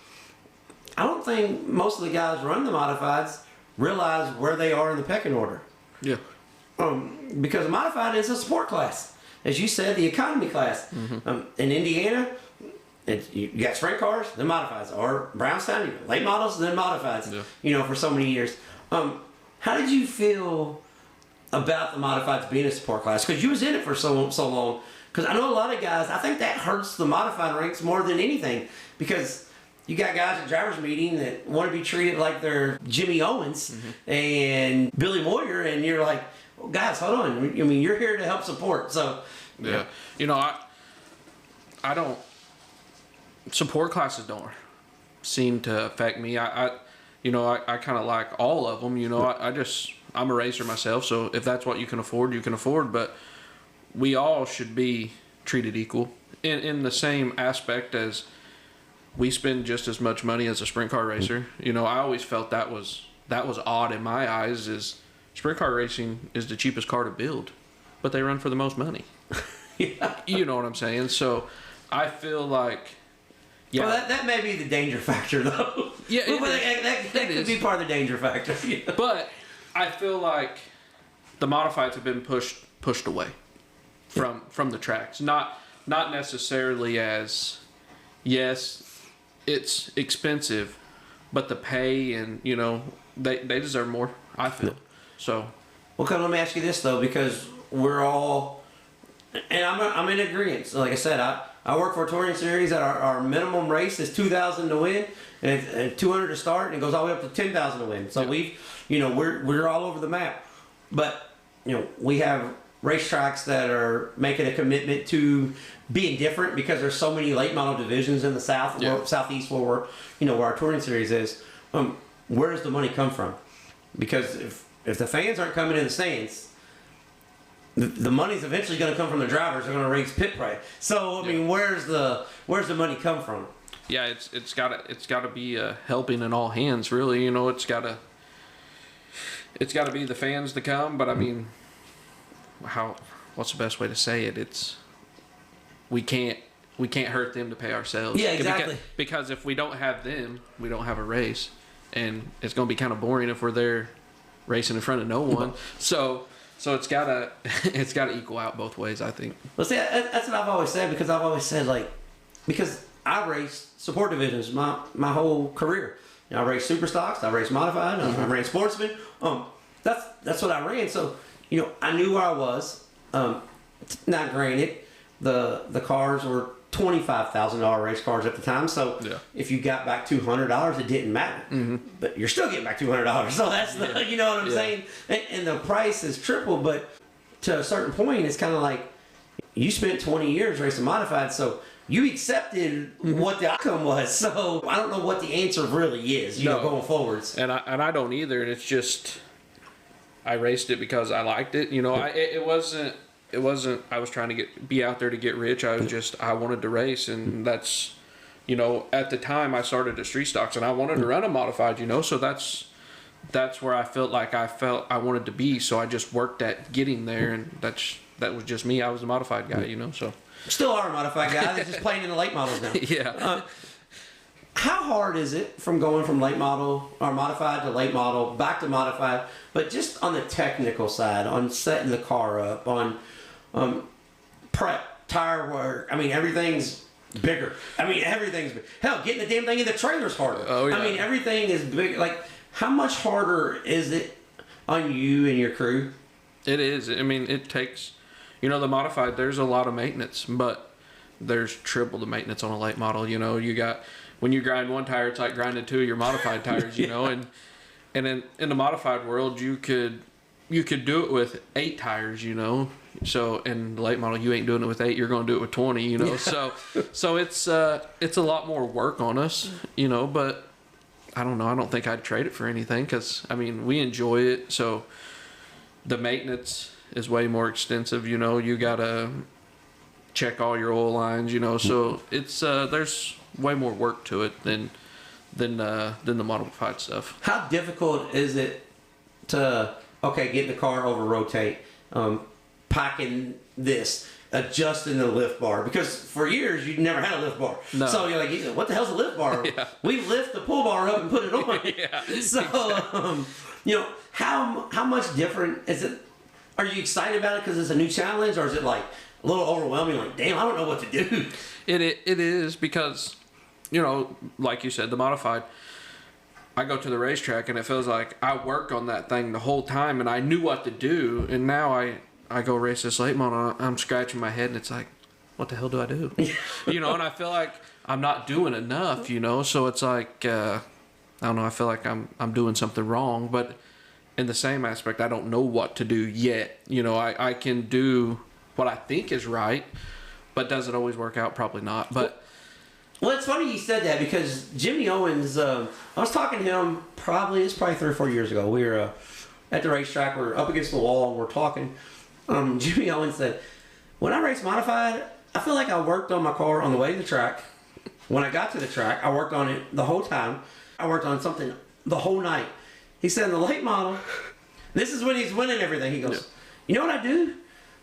I don't think most of the guys run the modifieds realize where they are in the pecking order. Yeah. Because a modified is a sport class, as you said, the economy class. In Indiana, you got sprint cars, then modifieds, or Brownstown, you got late models, then modifieds. Yeah. For so many years. How did you feel about the modifieds being a support class? Because you was in it for so long. Because I know a lot of guys, I think that hurts the modified ranks more than anything. Because you got guys at drivers meeting that want to be treated like they're Jimmy Owens and Billy Moyer, and you're like, well, guys, hold on. You're here to help support. So yeah. I don't. Support classes don't seem to affect me. I kind of like all of them. I'm a racer myself, so if that's what you can afford, you can afford. But we all should be treated equal in the same aspect as we spend just as much money as a sprint car racer. I always felt that was odd in my eyes. Is sprint car racing is the cheapest car to build, but they run for the most money. Yeah. You know what I'm saying? So I feel like, yeah. Well, that may be the danger factor, though. Yeah, well, that could be part of the danger factor. Yeah. But I feel like the modifieds have been pushed away from the tracks. Not necessarily as, yes, it's expensive, but the pay and, you know, they deserve more, I feel. So. Well, let me ask you this, though, because we're all, and I'm in agreement. So like I said, I work for a touring series that our minimum race is $2,000 to win and $200 to start, and it goes all the way up to $10,000 to win. So we're all over the map. But, you know, we have racetracks that are making a commitment to being different because there's so many late model divisions in the south, southeast, where our touring series is. Where does the money come from? Because if the fans aren't coming in the stands, the money's eventually going to come from the drivers. They're going to raise pit price. So I mean, where's the money come from? Yeah, it's gotta be helping in all hands, really. You know, it's gotta be the fans to come. But I mean, what's the best way to say it? It's we can't hurt them to pay ourselves. Yeah, exactly. Because if we don't have them, we don't have a race, and it's gonna be kind of boring if we're there racing in front of no one. So it's gotta equal out both ways, I think. Well, see, that's what I've always said, because I've always said, like, because I raced support divisions my whole career. You know, I raced super stocks, I raced modified, I ran sportsman. That's what I ran. So, you know, I knew where I was. Not granted, the cars were $25,000 race cars at the time. So if you got back $200, it didn't matter. Mm-hmm. But you're still getting back $200. So that's you know what I'm saying? And the price is triple, but to a certain point, it's kind of like you spent 20 years racing modified, so you accepted what the outcome was. So I don't know what the answer really is, you know, going forwards. And I don't either. And it's just, I raced it because I liked it. You know, it wasn't I was trying to be out there to get rich. I wanted to race, and that's, you know, at the time I started at street stocks and I wanted to run a modified, you know, so that's where I felt I wanted to be. So I just worked at getting there, and that was just me. I was a modified guy, you know, so. Still are a modified guy. They're just playing in the late models now. Yeah. How hard is it from going from late model or modified to late model back to modified, but just on the technical side, on setting the car up, on prep, tire work? I mean, everything's bigger. Hell, getting the damn thing in the trailer's harder. Oh, yeah. I mean, everything is big. Like, how much harder is it on you and your crew? It is. I mean, it takes, you know, the modified, there's a lot of maintenance, but there's triple the maintenance on a late model. You know, you got, when you grind one tire, it's like grinding two of your modified tires, you know, and in the modified world, you could do it with 8 tires, you know. So in the late model, you ain't doing it with 8, you're going to do it with 20, you know. So it's a lot more work on us, you know, but I don't know. I don't think I'd trade it for anything, because, I mean, we enjoy it. So the maintenance is way more extensive, you know. You got to check all your oil lines, you know. So it's there's way more work to it than the modified stuff. How difficult is it to get the car over rotate, packing this, adjusting the lift bar? Because for years you never had a lift bar. No. So you're like, what the hell's a lift bar? Yeah. We lift the pull bar up and put it on. Yeah. So you know, how much different is it? Are you excited about it because it's a new challenge, or is it like a little overwhelming? Like, damn, I don't know what to do. It is, because, you know, like you said, the modified, I go to the racetrack and it feels like I worked on that thing the whole time and I knew what to do, and now I go race this late model, I'm scratching my head and it's like, what the hell do I do? You know, and I feel like I'm not doing enough, you know, so it's like, I don't know, I feel like I'm doing something wrong, but in the same aspect, I don't know what to do yet. You know, I can do what I think is right, but does it always work out? Probably not, but... Well, it's funny you said that, because Jimmy Owens, I was talking to him probably 3 or 4 years ago. We were at the racetrack, we're up against the wall, and we're talking. Jimmy Owens said, when I race modified, I feel like I worked on my car on the way to the track. When I got to the track, I worked on it the whole time. I worked on something the whole night. He said, in the late model, This is when he's winning everything. He goes, you know what I do?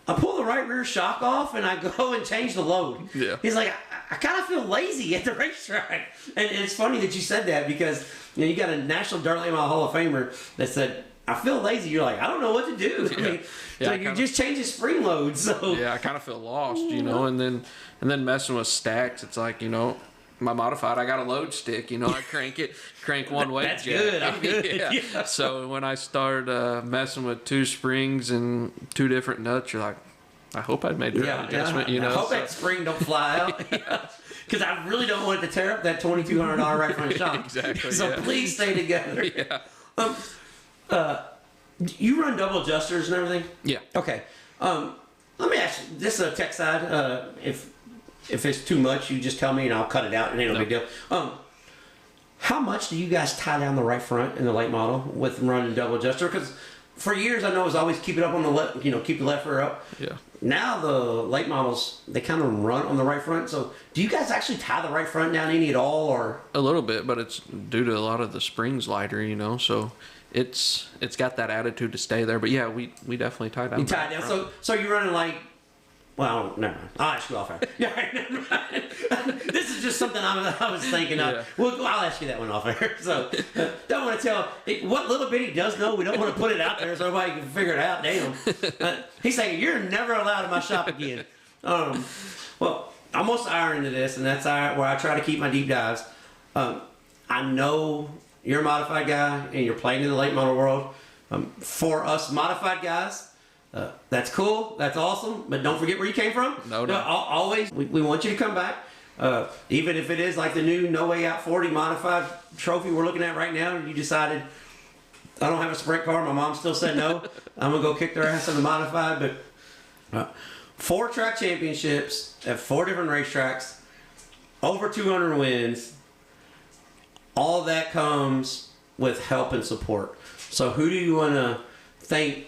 I pull the right rear shock off and I go and change the load. Yeah. He's like, I kind of feel lazy at the racetrack. And it's funny that you said that because you got a National Dirt Late Model Hall of Famer that said, I feel lazy. You're like, I don't know what to do. I mean, so you're just changing spring loads. So yeah, I kind of feel lost, and then messing with stacks. It's like, my modified, I got a load stick. I crank one way. That's good. I'm good. Yeah. So when I start messing with 2 springs and 2 different nuts, you're like, I hope I made the right adjustment. I hope that spring don't fly out. Because I really don't want it to tear up that $2,200 right front shock. Exactly. So please stay together. Yeah. You run double adjusters and everything? Yeah. Okay. Let me ask you, this is a tech side. If it's too much, you just tell me and I'll cut it out and ain't no big deal. How much do you guys tie down the right front in the late model with running double adjuster? Because for years I know it was always keep it up on the left, keep the left rear up. Yeah. Now the late models, they kind of run on the right front. So do you guys actually tie the right front down any at all, or? A little bit, but it's due to a lot of the springs lighter, so it's got that attitude to stay there. But yeah, we definitely tie down. You tie it down. So you're running like, well, never mind. I'll ask you off air. Yeah, never mind. This is just something I was thinking of. Yeah. Well, I'll ask you that one off air. So don't want to tell what little bit he does know. We don't want to put it out there so everybody can figure it out. Damn. He's saying you're never allowed in my shop again. Well, I'm most iron into this, and that's where I try to keep my deep dives. I know you're a modified guy and you're playing in the late model world. For us modified guys, that's cool, that's awesome, but don't forget where you came from. No. Always, we want you to come back. Even if it is like the new No Way Out 40 modified trophy we're looking at right now, you decided, I don't have a sprint car, my mom still said no, I'm going to go kick their ass in the modified, but 4 track championships at 4 different racetracks, over 200 wins, all that comes with help and support. So who do you want to thank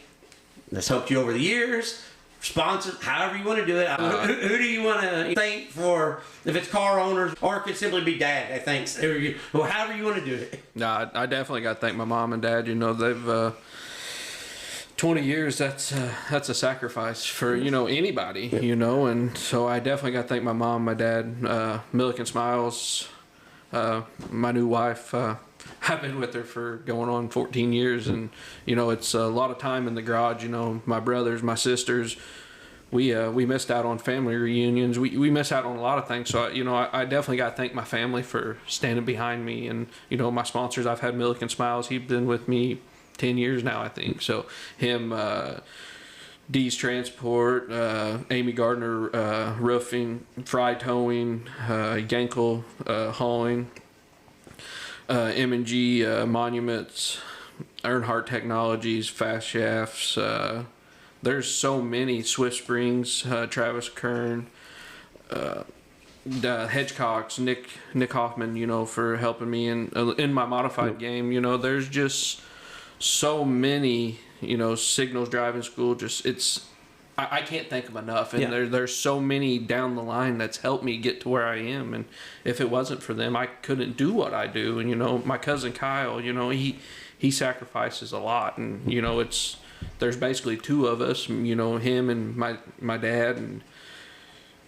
that's helped you over the years? Sponsors, however you want to do it. Who do you want to thank for, if it's car owners, or it could simply be dad, thanks, or however you want to do it. No, I definitely got to thank my mom and dad. They've 20 years. That's a sacrifice for anybody. And so I definitely got to thank my mom, my dad, Milliken Smiles, my new wife. I've been with her for going on 14 years, and it's a lot of time in the garage. My brothers, my sisters, we missed out on family reunions. We missed out on a lot of things. So I definitely got to thank my family for standing behind me, and my sponsors. I've had Milliken Smiles. He's been with me 10 years now, I think. So him, D's Transport, Amy Gardner Roofing, Fry Towing, Yankel Hauling. M&G Monuments, Earnhardt Technologies, Fast Shafts. There's so many. Swift Springs, Travis Kern, Hedgecocks, Nick Hoffman. For helping me in my modified game. There's just so many. Signals Driving School. I can't thank them enough, and there's so many down the line that's helped me get to where I am, and if it wasn't for them, I couldn't do what I do. And my cousin Kyle, he sacrifices a lot, and there's basically 2 of us, him and my dad, and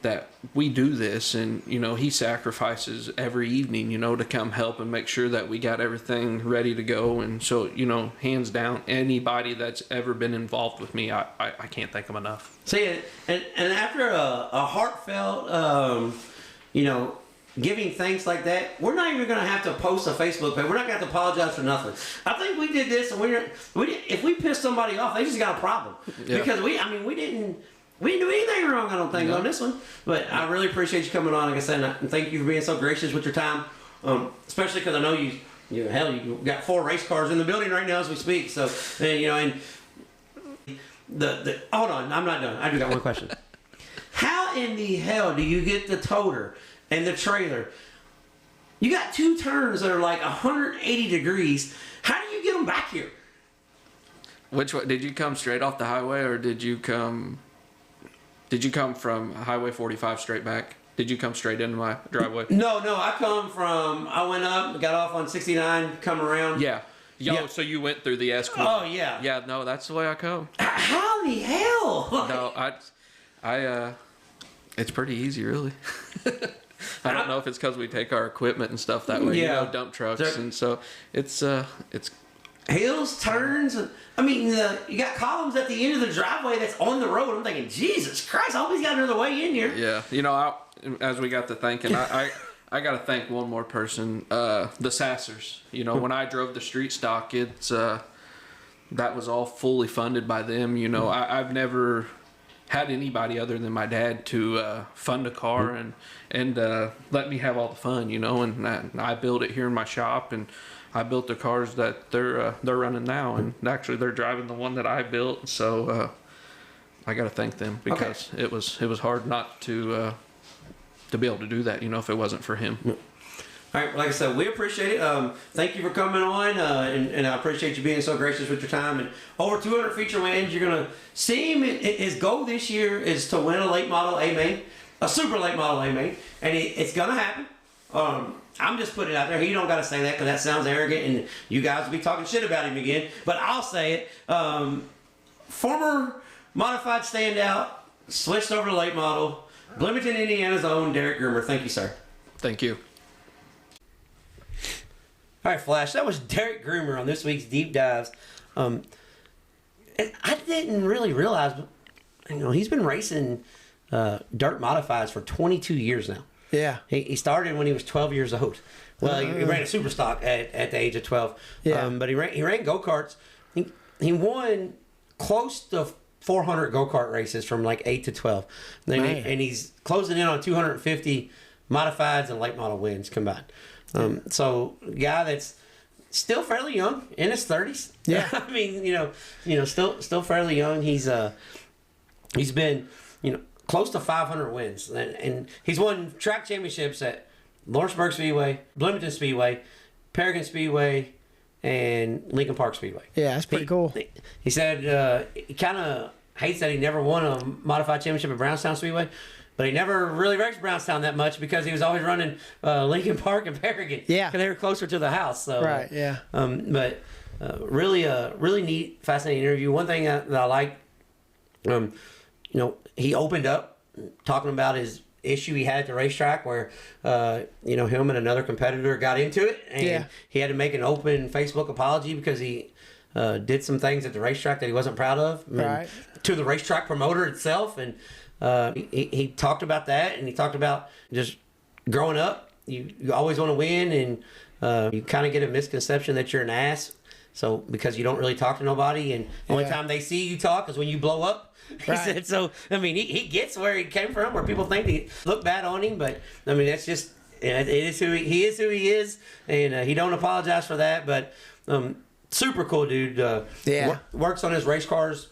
that we do this, and he sacrifices every evening, to come help and make sure that we got everything ready to go. And so hands down, anybody that's ever been involved with me, I can't thank them enough. See, and after a heartfelt giving thanks like that, we're not even going to have to post a Facebook page. We're not going to have to apologize for nothing. I think we did this, and if we pissed somebody off, they just got a problem. Yeah. Because we didn't do anything wrong, I don't think, on this one. But I really appreciate you coming on, like I said, and thank you for being so gracious with your time. Especially because I know you got 4 race cars in the building right now as we speak. So, and hold on, I'm not done. I do got one question. How in the hell do you get the toter and the trailer? You got 2 turns that are like 180 degrees. How do you get them back here? Which way? Did you come straight off the highway, or did you come from Highway 45 straight back? Did you come straight into my driveway? No. I went up, got off on 69, come around. Yeah. Yo, so you went through the S corner? Oh yeah. Yeah, no, that's the way I come. How the hell? No, it's pretty easy, really. I don't know if it's because we take our equipment and stuff that way, dump trucks, and so it's hills, turns. I mean, you got columns at the end of the driveway that's on the road. I'm thinking, Jesus Christ, I hope he's got another way in here. Yeah, as we got to thinking, I got to thank one more person, the Sassers. When I drove the street stock, that was all fully funded by them. I've never had anybody other than my dad to fund a car and let me have all the fun, and I built it here in my shop, and I built the cars that they're running now, and actually they're driving the one that I built, so I got to thank them because it was hard not to be able to do that, if it wasn't for him. All right, like I said, we appreciate it. Thank you for coming on, and I appreciate you being so gracious with your time. And over 200 feature wins, you're going to see him. His goal this year is to win a late model A-Main, a super late model A-Main, and it's going to happen. I'm just putting it out there. He don't got to say that because that sounds arrogant, and you guys will be talking shit about him again. But I'll say it. Former modified standout, switched over to late model, Bloomington, Indiana's own Derek Groomer. Thank you, sir. Thank you. All right, Flash, that was Derek Groomer on this week's Deep Dives. And I didn't really realize, but, he's been racing dirt modifieds for 22 years now. Yeah. He started when he was 12 years old. Well, he ran a super stock at the age of 12. Yeah. But he ran go-karts. He won close to 400 go-kart races from like 8 to 12. And he's closing in on 250 modifieds and late model wins combined. So guy that's still fairly young, in his 30s. Yeah. I mean, still fairly young. He's been, close to 500 wins, and he's won track championships at Lawrenceburg Speedway, Bloomington Speedway, Paragon Speedway, and Lincon Park Speedway. Yeah, that's pretty cool. He said he kind of hates that he never won a modified championship at Brownstown Speedway, but he never really raced Brownstown that much because he was always running Lincon Park and Paragon. Yeah, because they were closer to the house. So right, yeah. But really neat, fascinating interview. One thing that I liked, he opened up talking about his issue he had at the racetrack where, him and another competitor got into it, and he had to make an open Facebook apology because he did some things at the racetrack that he wasn't proud of, right, to the racetrack promoter itself, and he talked about that, and he talked about just growing up, you always want to win, and you kind of get a misconception that you're an ass, so because you don't really talk to nobody, and the only time they see you talk is when you blow up. He said, so, I mean, he gets where he came from, where people think they look bad on him, but, I mean, that's just, it is who he is, and he don't apologize for that, but super cool dude. Works on his race cars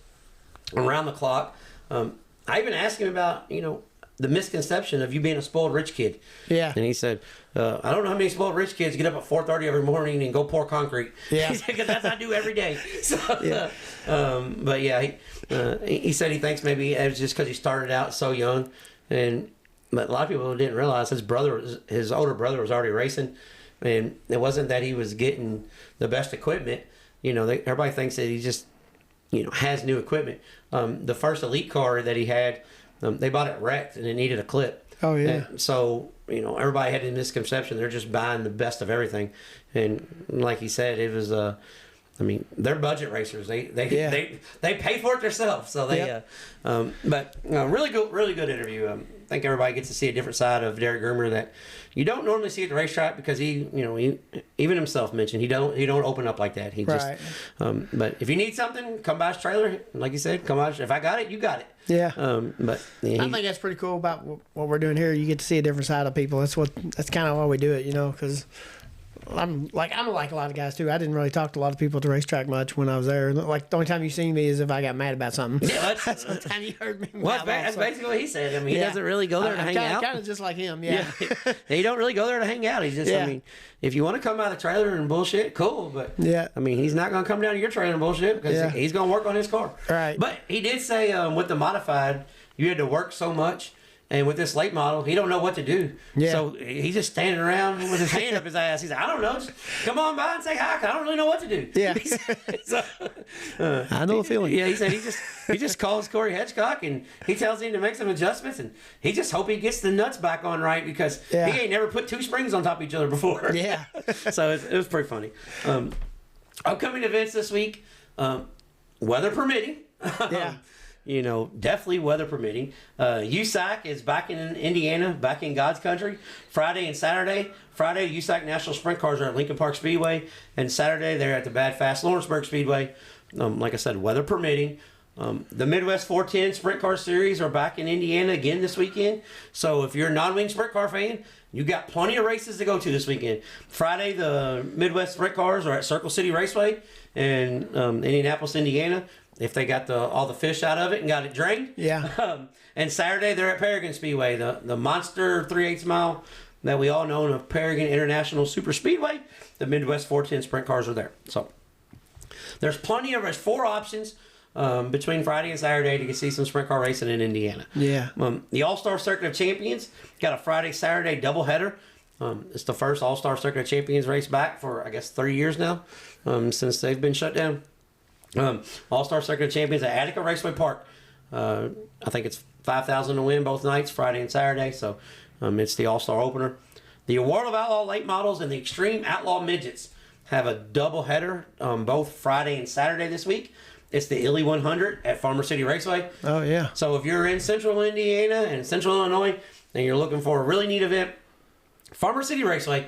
around the clock. I even asked him about, the misconception of you being a spoiled rich kid. Yeah. And he said, I don't know how many spoiled rich kids get up at 4:30 every morning and go pour concrete. Yeah. Because that's what I do every day. So, but yeah, he said he thinks maybe it was just because he started out so young. But a lot of people didn't realize his older brother was already racing. And it wasn't that he was getting the best equipment. Everybody thinks that he just, has new equipment. The first elite car that he had, they bought it wrecked and it needed a clip. Oh, yeah. And so, everybody had a misconception. They're just buying the best of everything. And like he said, it was, they're budget racers. They pay for it themselves. So but really good interview. I think everybody gets to see a different side of Derek Groomer that you don't normally see at the racetrack because he even himself mentioned he don't open up like that. He just, but if you need something, come by his trailer. Like you said, come by. If I got it, you got it. Yeah. I think that's pretty cool about what we're doing here. You get to see a different side of people. That's kind of why we do it, because I'm like a lot of guys too. I didn't really talk to a lot of people at the racetrack much when I was there. Like the only time you seen me is if I got mad about something. Yeah, that's the time you heard me. Well, that's basically what he said. He doesn't really go there to hang out. Kind of just like him. Yeah. He don't really go there to hang out. He's just. If you want to come out of the trailer and bullshit, cool. But he's not going to come down to your trailer and bullshit because he's going to work on his car. Right. But he did say with the modified, you had to work so much. And with this late model, he don't know what to do. Yeah. So he's just standing around with his hand up his ass. He's like, I don't know. Just come on by and say hi. 'Cause I don't really know what to do. Yeah. So, I know the feeling. yeah, he said he just calls Corey Hedgecock and he tells him to make some adjustments and he just hope he gets the nuts back on right because he ain't never put two springs on top of each other before. Yeah. So it was pretty funny. Upcoming events this week, weather permitting. Yeah. You know, definitely weather permitting. USAC is back in Indiana, back in God's country, Friday and Saturday. Friday, USAC National Sprint Cars are at Lincon Park Speedway, and Saturday they're at the Bad Fast Lawrenceburg Speedway. Like I said, weather permitting. The Midwest 410 Sprint Car Series are back in Indiana again this weekend. So if you're a non-wing sprint car fan, you got plenty of races to go to this weekend. Friday, the Midwest Sprint Cars are at Circle City Raceway in Indianapolis, Indiana. If they got all the fish out of it and got it drained. Yeah. And Saturday, they're at Paragon Speedway, the monster 3/8 mile that we all know of Paragon International Super Speedway. The Midwest 410 Sprint Cars are there. So there's 4 options between Friday and Saturday to see some sprint car racing in Indiana. Yeah. The All-Star Circuit of Champions got a Friday-Saturday doubleheader. It's the first All-Star Circuit of Champions race back for, I guess, 3 years now since they've been shut down. All-Star Circuit of Champions at Attica Raceway Park. I think it's $5,000 to win both nights, Friday and Saturday. So it's the All-Star opener. The World of Outlaw Late Models and the Extreme Outlaw Midgets have a doubleheader both Friday and Saturday this week. It's the Illy 100 at Farmer City Raceway. Oh, yeah. So if you're in central Indiana and central Illinois and you're looking for a really neat event, Farmer City Raceway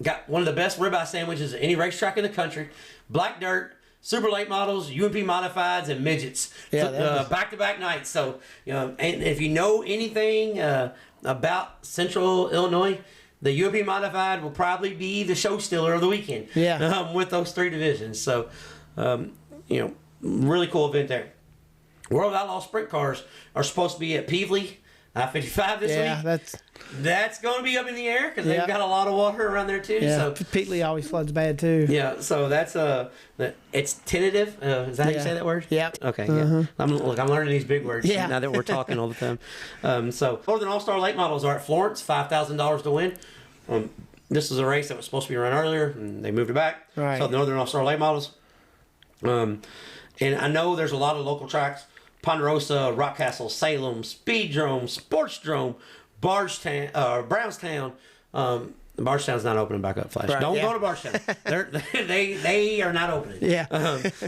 got one of the best ribeye sandwiches at any racetrack in the country. Black dirt, super late models, UMP modifieds, and midgets. Yeah, back-to-back nights. So, and if you know anything about central Illinois, the UMP modified will probably be the show stealer of the weekend. Yeah. With those 3 divisions. So, really cool event there. World Outlaw Sprint Cars are supposed to be at Peevely I-55 this week. Yeah, That's going to be up in the air because Yeah. they've got a lot of water around there too. yeah. So Peatley always floods bad too. yeah, so that's it's tentative. Is that how you Yeah. say that word? Yep. Okay. Yeah. I'm learning these big words Yeah. now that we're talking all the time. So Northern All Star Late Models are at Florence, $5,000 to win. This is a race that was supposed to be run earlier, and they moved it back. Right. So the Northern All Star Late Models. And I know there's a lot of local tracks: Ponderosa, Rockcastle, Salem, Speedrome, Sportsdrome, Brownstown. Bardstown's not opening back up, Flash. Right, Don't yeah. go to Bardstown. They are not opening. Yeah.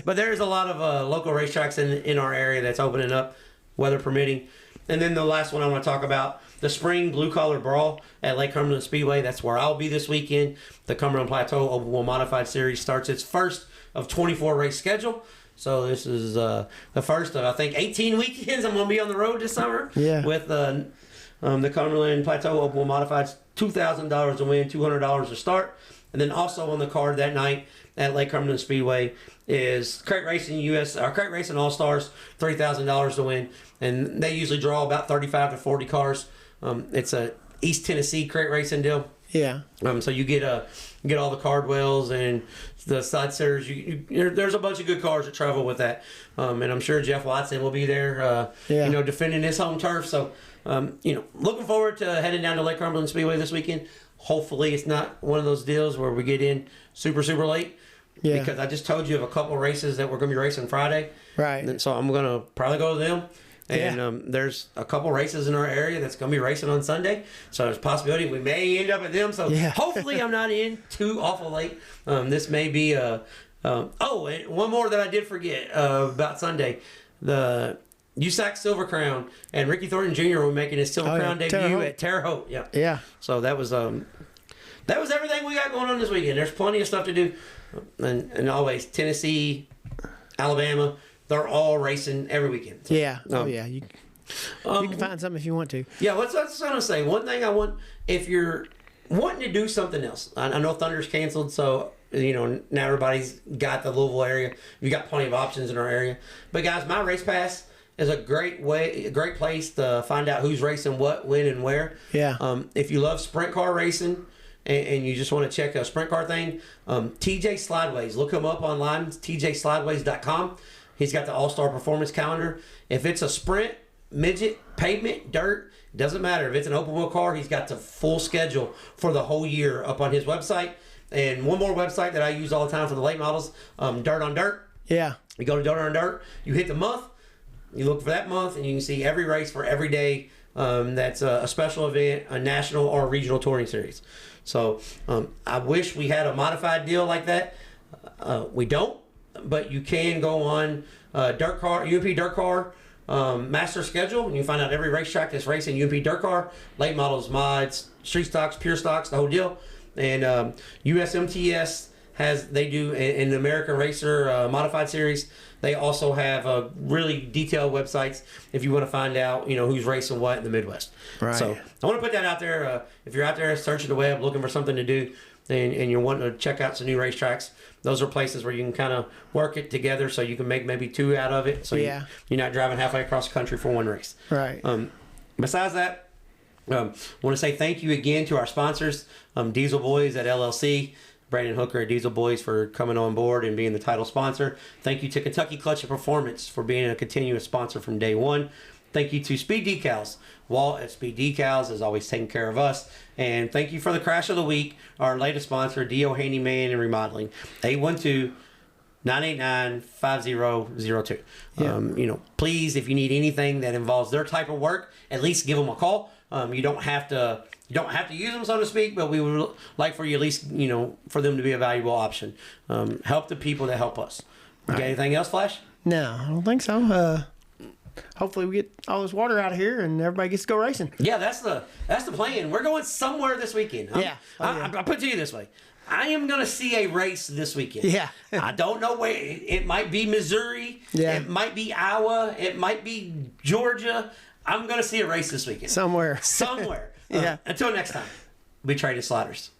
But there's a lot of local racetracks in our area that's opening up, weather permitting. And then the last one I want to talk about, the Spring Blue Collar Brawl at Lake Cumberland Speedway. That's where I'll be this weekend. The Cumberland Plateau Open Wheel Modified Series starts its first of 24 race schedule. So this is the first of, I think, 18 weekends I'm going to be on the road this summer. Yeah. With the Cumberland Plateau Open Wheel Modifieds, $2,000 to win, $200 to start. And then also on the card that night at Lake Cumberland Speedway is Crate Racing All Stars, $3,000 to win. And they usually draw about 35 to 40 cars. It's a East Tennessee crate racing deal. Yeah. So you get all the Cardwells and the side sitters. There's a bunch of good cars that travel with that. And I'm sure Jeff Watson will be there, defending his home turf. So, looking forward to heading down to Lake Cumberland Speedway this weekend. Hopefully it's not one of those deals where we get in super, super late. Yeah. Because I just told you of a couple races that we're going to be racing Friday. Right. And so I'm going to probably go to them. And there's a couple races in our area that's going to be racing on Sunday. So there's a possibility we may end up at them. So hopefully I'm not in too awful late. This may be and one more that I did forget about Sunday. The USAC Silver Crown and Ricky Thornton Jr. will be making his Silver Crown debut at Terre Haute. Yeah. Yeah. So that was everything we got going on this weekend. There's plenty of stuff to do. And always Tennessee, Alabama, they're all racing every weekend. So, yeah. You can find something if you want to. Yeah, what's I was going to say? One thing I want, if you're wanting to do something else, I know Thunder's canceled, so now everybody's got the Louisville area. You've got plenty of options in our area. But guys, My Race Pass is a great place to find out who's racing what, when, and where. Yeah. If you love sprint car racing and you just want to check a sprint car thing, TJ Slideways, look him up online. It's tjslideways.com. He's got the All-Star Performance Calendar. If it's a sprint, midget, pavement, dirt, doesn't matter. If it's an open wheel car, he's got the full schedule for the whole year up on his website. And one more website that I use all the time for the late models, Dirt on Dirt. Yeah. You go to Dirt on Dirt, you hit the month, you look for that month, and you can see every race for every day that's a special event, a national or a regional touring series. So I wish we had a modified deal like that. We don't, but you can go on Dirt Car, UMP Dirt Car master schedule, and you find out every racetrack that's racing UMP Dirt Car, late models, mods, street stocks, pure stocks, the whole deal. And USMTS they do an American Racer modified series. They also have really detailed websites if you want to find out, who's racing what in the Midwest. Right. So I want to put that out there. If you're out there searching the web looking for something to do, and you're wanting to check out some new racetracks, those are places where you can kind of work it together so you can make maybe two out of it. So you're not driving halfway across the country for one race. Right. Besides that, I want to say thank you again to our sponsors, Diesel Boys at LLC, Brandon Hooker at Diesel Boys for coming on board and being the title sponsor. Thank you to Kentucky Clutch and Performance for being a continuous sponsor from day one. Thank you to Speed Decals. Walt at Speed Decals is always taking care of us. And thank you for the Crash of the Week, our latest sponsor, D.O. Handyman and Remodeling, 812-989-5002. Yeah. Please, if you need anything that involves their type of work, at least give them a call. You don't have to use them, so to speak, but we would like for you at least, for them to be a valuable option. Help the people that help us. You got anything else, Flash? No, I don't think so. Hopefully we get all this water out of here and everybody gets to go racing. Yeah, that's the plan. We're going somewhere this weekend. I put it to you this way. I am going to see a race this weekend. Yeah. I don't know where. It might be Missouri. Yeah. It might be Iowa. It might be Georgia. I'm going to see a race this weekend. Somewhere. Somewhere. Yeah. Until next time, we traded sliders.